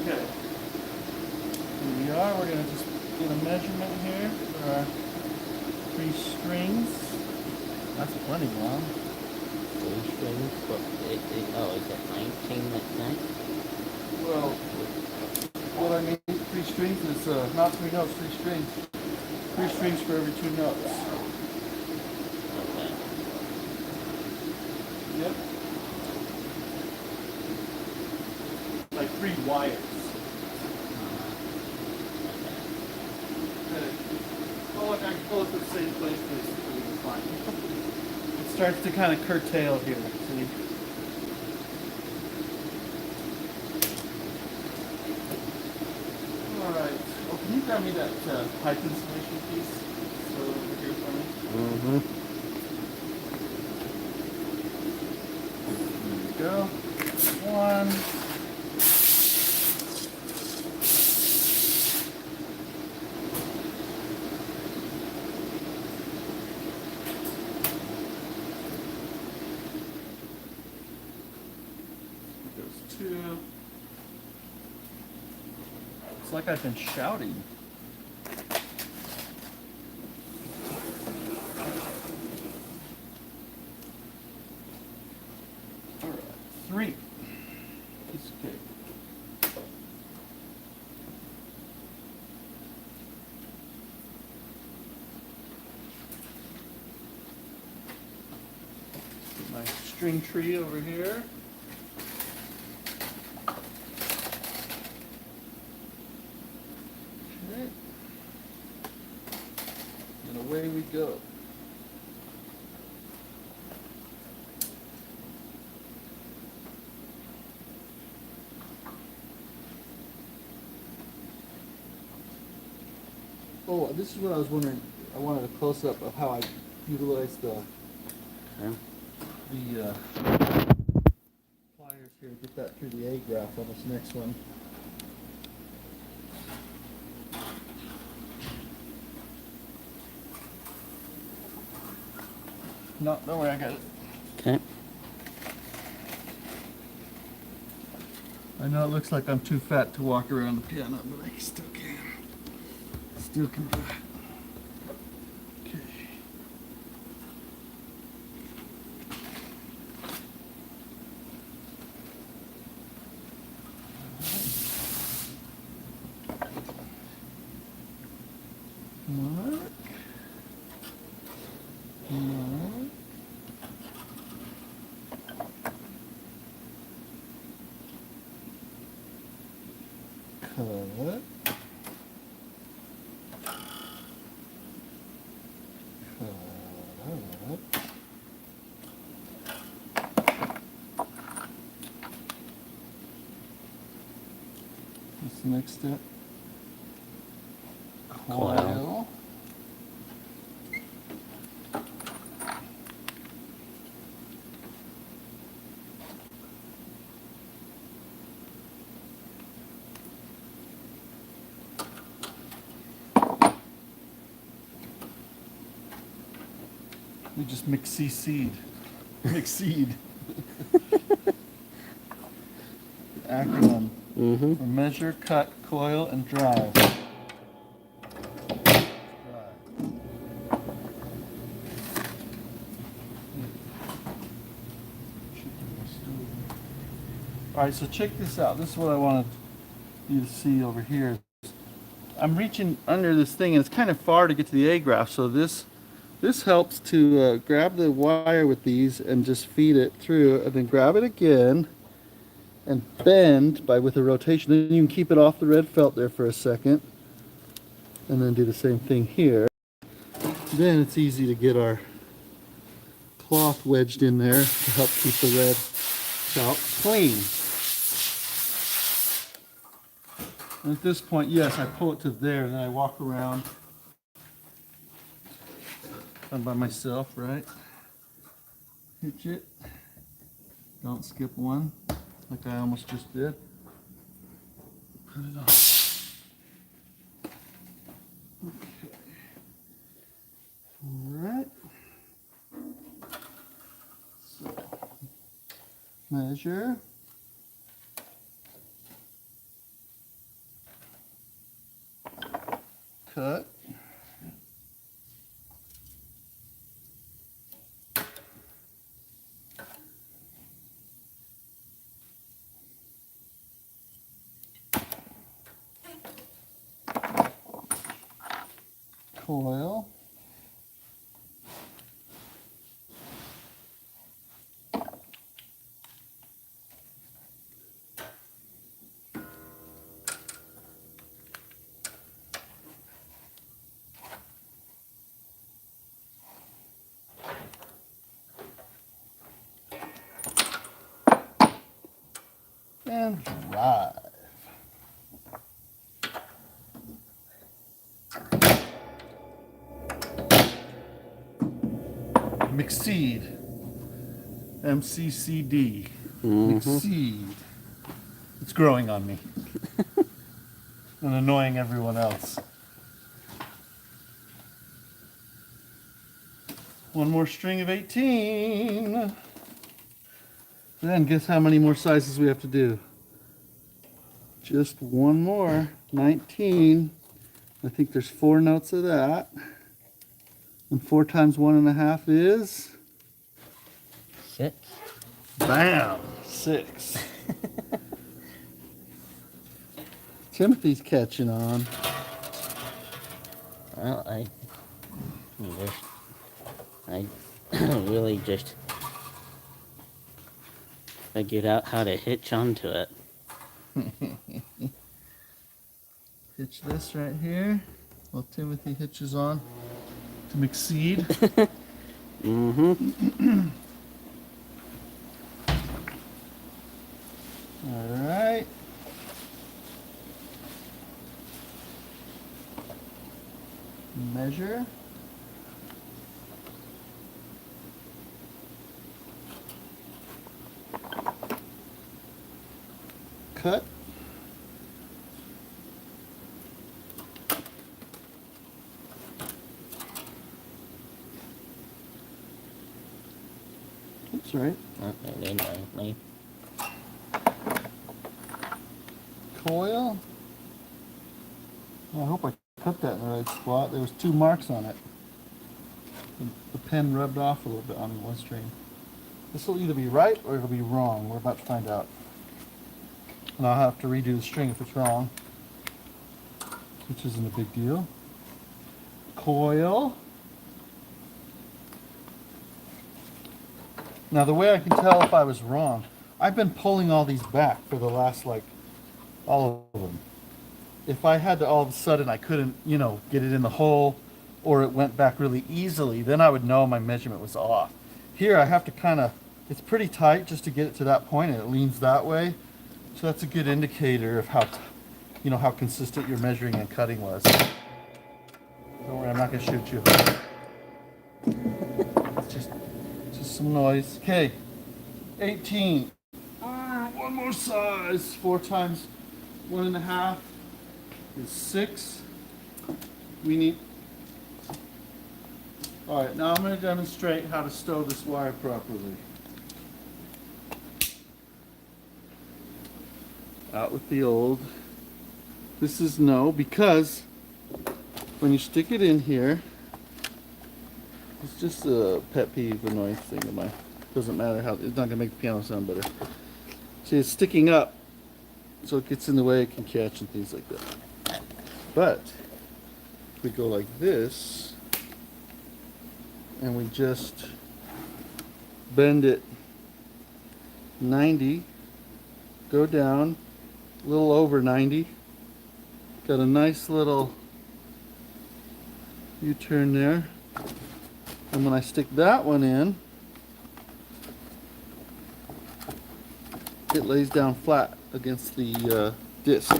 Okay. Here we are. We're going to just get a measurement here for our 3 strings. That's plenty long. 3 strings, but oh, is it 19 like that? Well, what I mean, 3 strings is not 3 notes, 3 strings. 3 strings for every 2 notes. Okay. Yep. Like 3 wires. Okay. Well, look, I can pull it to the same place, basically, we can find it. It starts to kind of curtail here, see? Alright. Well, can you grab me that pipe installation piece? So over here for me. Mm-hmm. There we go. 1. Goes 2. It's like I've been shouting. All right, 3. Piece of cake. string tree over here. Okay. And away we go. Oh, this is what I was wondering. I wanted a close-up of how I utilize the pliers here to get that through the A-graph on this next one. No, don't worry, I got it. Okay. I know it looks like I'm too fat to walk around the piano, but I still can. Still can do it. Okay. Mark. Mark. Cut. Cut. What's the next step? Coil. We just mix seed. Mix seed. Acronym. Mm-hmm. For measure, cut, coil, and drive. Alright, so check this out. This is what I wanted you to see over here. I'm reaching under this thing and it's kind of far to get to the A-graph, so this helps to grab the wire with these and just feed it through, and then grab it again and bend with a rotation. Then you can keep it off the red felt there for a second, and then do the same thing here. Then it's easy to get our cloth wedged in there to help keep the red felt clean. And at this point, yes, I pull it to there, and then I walk around. I'm by myself, right? Hitch it. Don't skip one, like I almost just did. Put it on. Okay. All right. So, measure. Cut. Coil. And drive. McSeed. MCCD. McSeed. It's growing on me. And annoying everyone else. One more string of 18. Then guess how many more sizes we have to do? Just one more. 19. I think there's 4 notes of that. And 4 times 1.5 is? 6. Bam! 6. Timothy's catching on. Well, I really just Figured out how to hitch onto it. Hitch this right here. Well, Timothy hitches on to McSeed. Mm-hmm. All right. Measure. Cut. That's right. Okay. Coil. Oh, I hope I cut that in the right spot. There was 2 marks on it. The pen rubbed off a little bit on one string. This will either be right or it'll be wrong. We're about to find out. And I'll have to redo the string if it's wrong, which isn't a big deal. Coil. Now the way I can tell if I was wrong, I've been pulling all these back for the last, like, all of them. If I had to all of a sudden I couldn't, get it in the hole, or it went back really easily, then I would know my measurement was off. Here I have to kind of, it's pretty tight just to get it to that point, and it leans that way. So that's a good indicator of how, how consistent your measuring and cutting was. Don't worry, I'm not going to shoot you. It's just some noise. Okay, 18. One more size. 4 times 1.5 is 6. We need. All right, now I'm going to demonstrate how to stow this wire properly. Out with the old. This is no, because when you stick it in here, it's just a pet peeve annoying thing of mine. Doesn't matter how, it's not going to make the piano sound better. See, it's sticking up, so it gets in the way, it can catch and things like that. But if we go like this, and we just bend it 90, go down a little over 90, got a nice little U-turn there, and when I stick that one in, it lays down flat against the disc.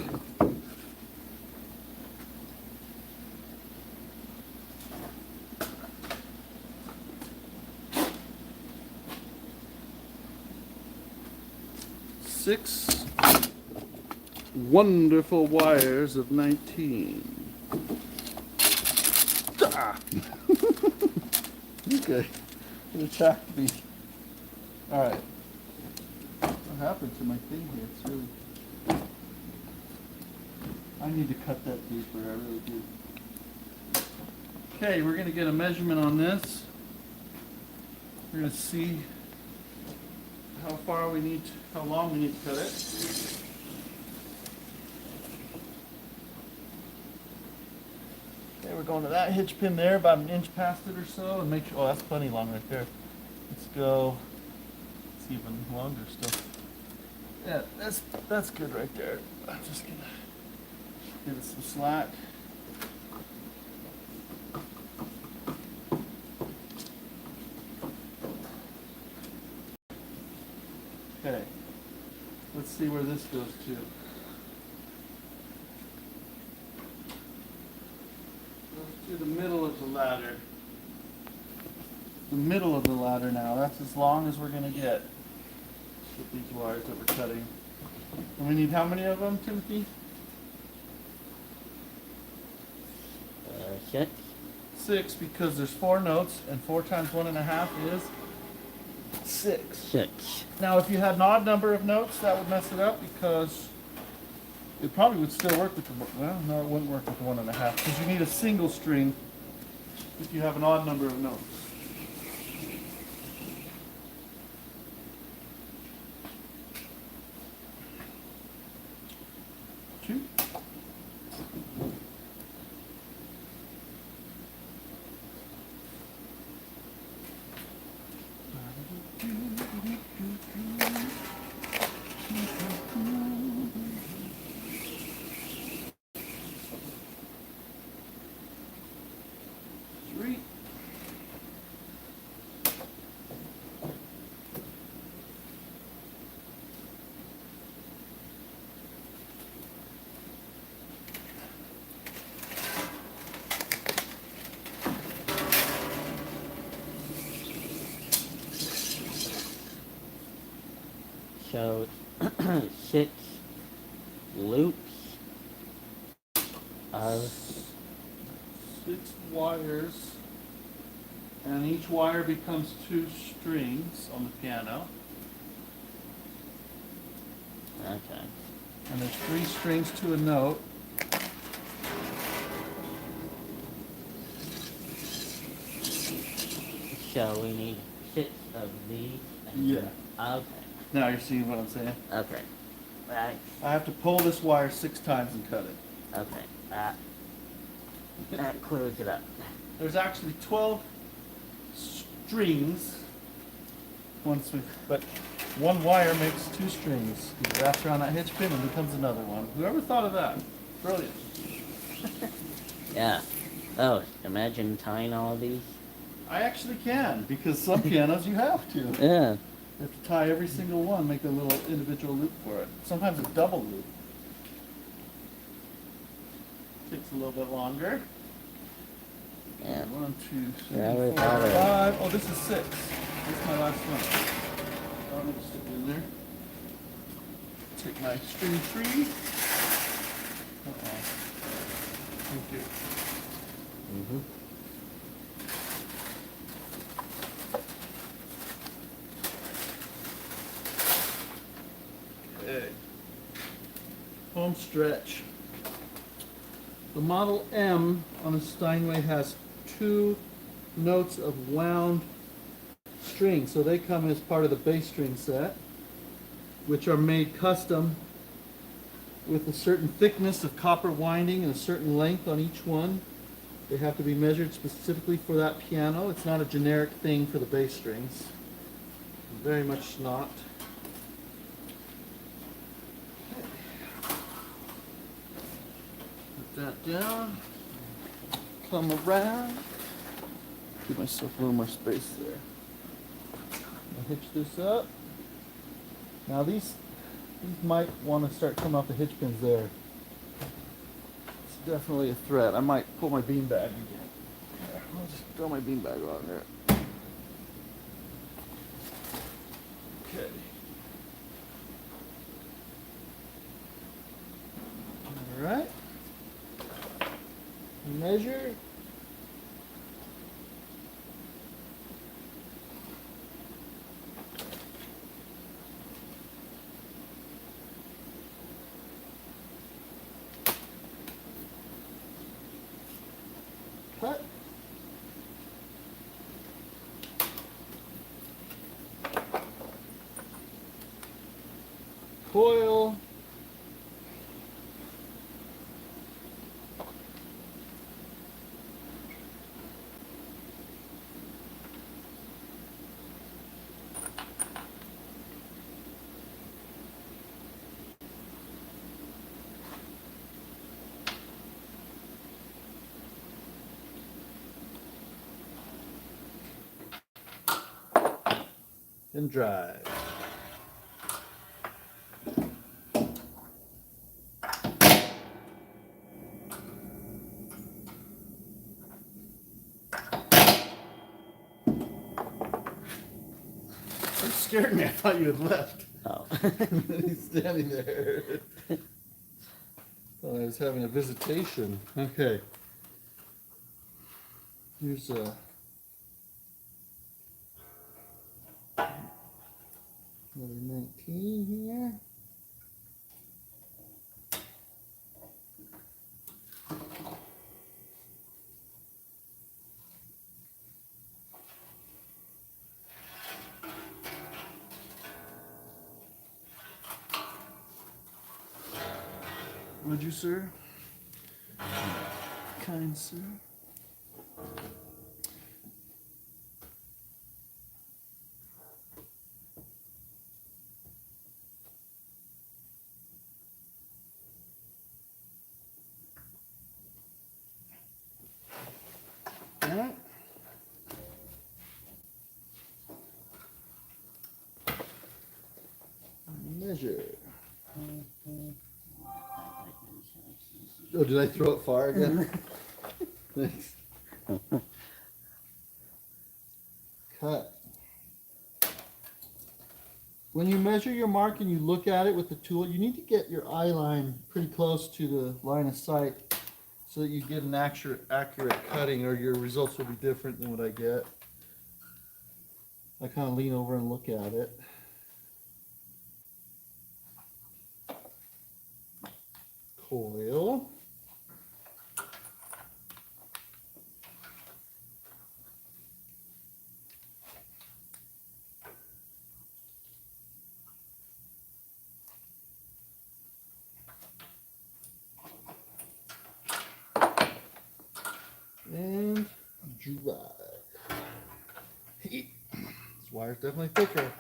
Six wonderful wires of 19. Ah. Okay, it attacked me. All right. What happened to my thing here? It's really. I need to cut that deeper. I really do. Okay, we're going to get a measurement on this. We're going to see how far we need, how long we need to cut it. Okay, we're going to that hitch pin there, about 1 inch past it or so, and make sure. Oh, that's plenty long right there. Let's go. It's even longer still. Yeah, that's good right there. I'm just gonna give it some slack. Okay, let's see where this goes to. Goes to the middle of the ladder. The middle of the ladder now. That's as long as we're gonna get with these wires that we're cutting. And we need how many of them, Timothy? 6. 6, because there's 4 notes, and 4 times 1.5 is 6. 6. Now, if you had an odd number of notes, that would mess it up, because it probably would still work with the, well, no, it wouldn't work with the 1.5, because you need a single string if you have an odd number of notes. Two. shows 6 loops of 6 wires, and each wire becomes 2 strings on the piano. okay. And there's 3 strings to a note. So we need 6 of these. Yeah. Okay. Now you're seeing what I'm saying? Okay. Right. I have to pull this wire 6 times and cut it. Okay. That clears it up. There's actually 12 strings. But one wire makes 2 strings. It wraps around that hitch pin and becomes another one. Whoever thought of that? Brilliant. Yeah. Oh, imagine tying all of these. I actually can, because some pianos you have to. Yeah. You have to tie every single one, make a little individual loop for it. Sometimes a double loop. Takes a little bit longer. Yeah. 1, 2, 3, Yeah, 4, we thought of it. 5. Oh, this is 6. This is my last one. I'm going to stick it in there. Take my string 3. Thank you. Mm-hmm. Okay. Home stretch. The Model M on the Steinway has 2 notes of wound string, so they come as part of the bass string set, which are made custom with a certain thickness of copper winding and a certain length on each one. They have to be measured specifically for that piano. It's not a generic thing for the bass strings. Very much not. Put that down. Come around. Give myself a little more space there. I'll hitch this up. Now these might want to start coming off the hitch pins there. It's definitely a threat. I might pull my bean bag again. There, I'll just throw my bean bag on there. Okay. All right. Measure. Cut. Coil. And drive. It scared me. I thought you had left. Oh. He's standing there. Thought I was having a visitation. Okay. Here's another 19 here. Would you, sir? Kind sir. All right. Measure. Oh, did I throw it far again? Thanks. Cut. when you measure your mark and you look at it with the tool, you need to get your eye line pretty close to the line of sight so that you get an accurate cutting, or your results will be different than what I get. I kind of lean over and look at it. Coil. And drive. Heat. This wire's definitely thicker.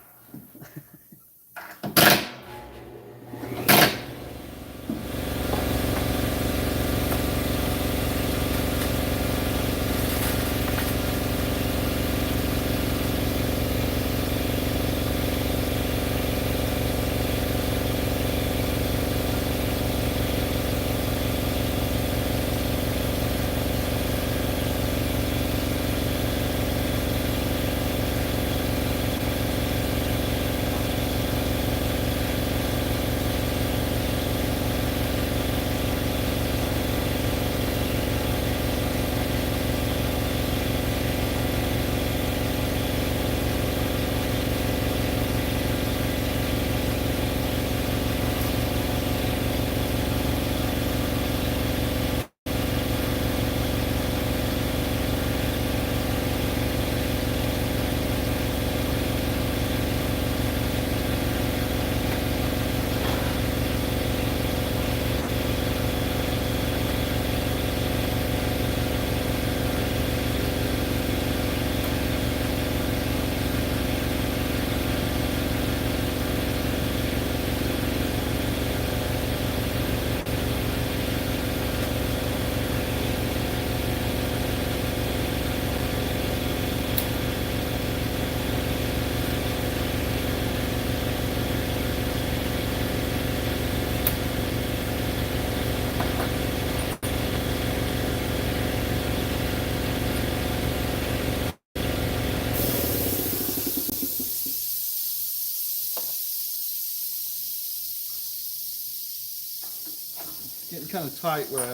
Getting kind of tight where I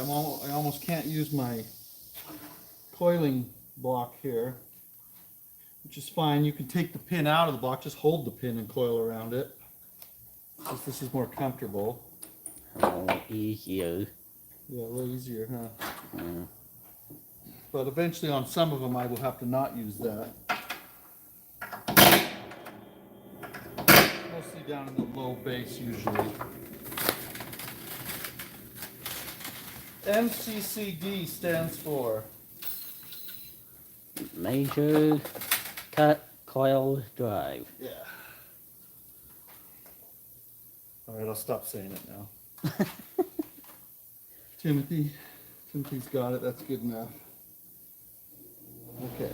almost can't use my coiling block here, which is fine. You can take the pin out of the block, just hold the pin and coil around it. Just this is more comfortable. Oh, easier. Yeah, a little easier, huh? Mm. But eventually on some of them I will have to not use that. Mostly down in the low base usually. MCCD stands for Measure, cut, coil, drive. yeah. All right, I'll stop saying it now. Timothy's got it. That's good enough. Okay.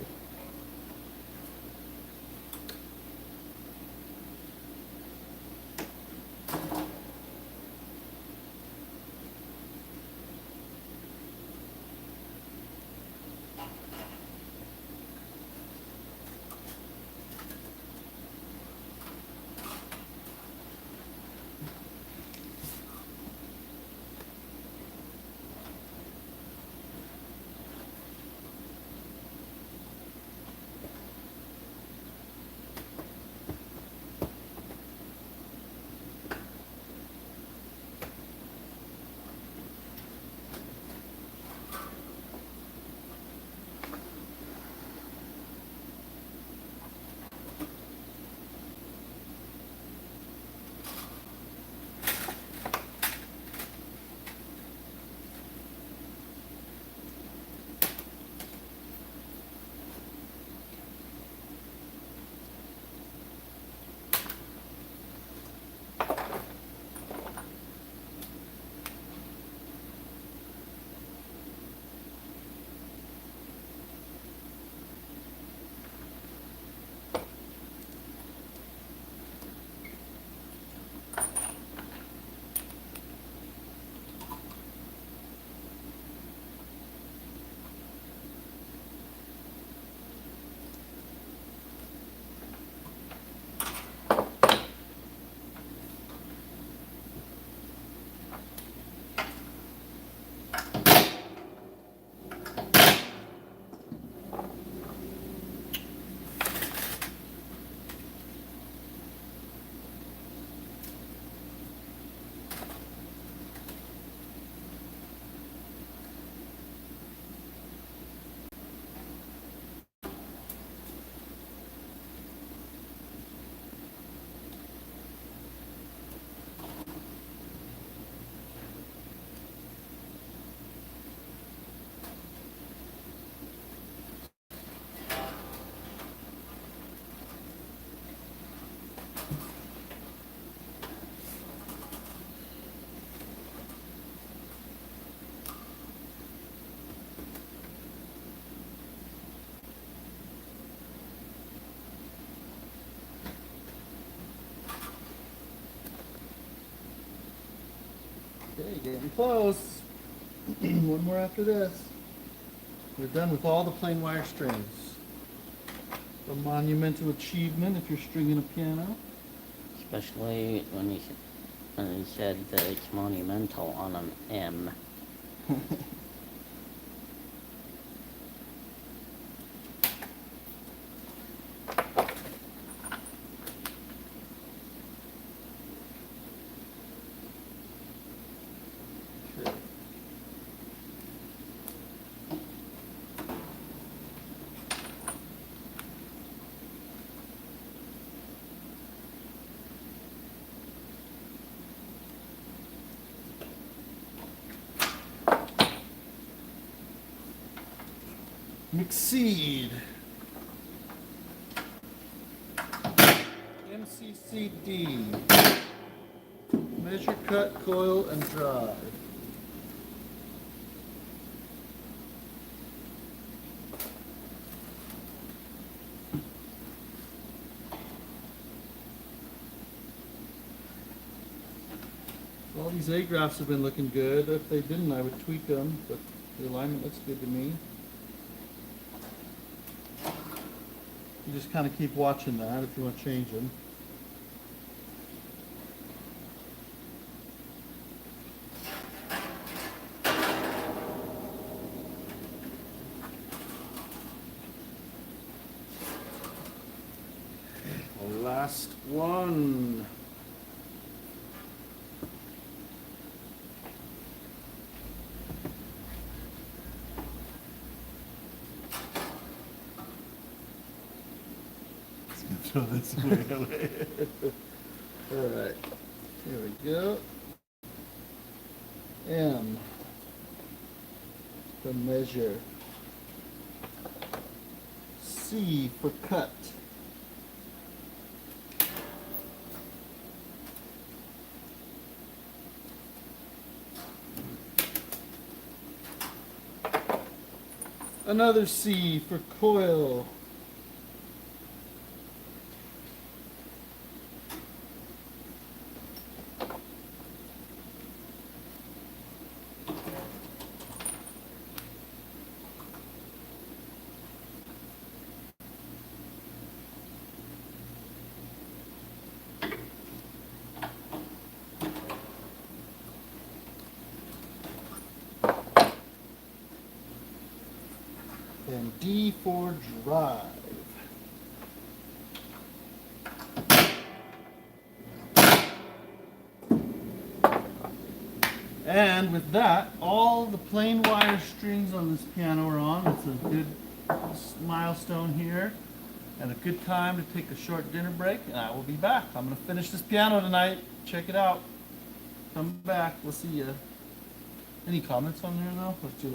Okay, getting close. One more after this. We're done with all the plain wire strings. A monumental achievement if you're stringing a piano. Especially when he said that it's monumental on an M. Okay. McSeed. MCCD. Measure, cut, coil, and drive. All these A graphs have been looking good. If they didn't, I would tweak them, but the alignment looks good to me. You just kind of keep watching that if you want to change them. Last one. Throw this away. All right, here we go. M, the measure. C for cut. Another C for coil. And D for drive. And with that, all the plain wire strings on this piano are on. It's a good milestone here and a good time to take a short dinner break, and I will be back. I'm going to finish this piano tonight. Check it out. Come back. We'll see you. Any comments on there though? Let's do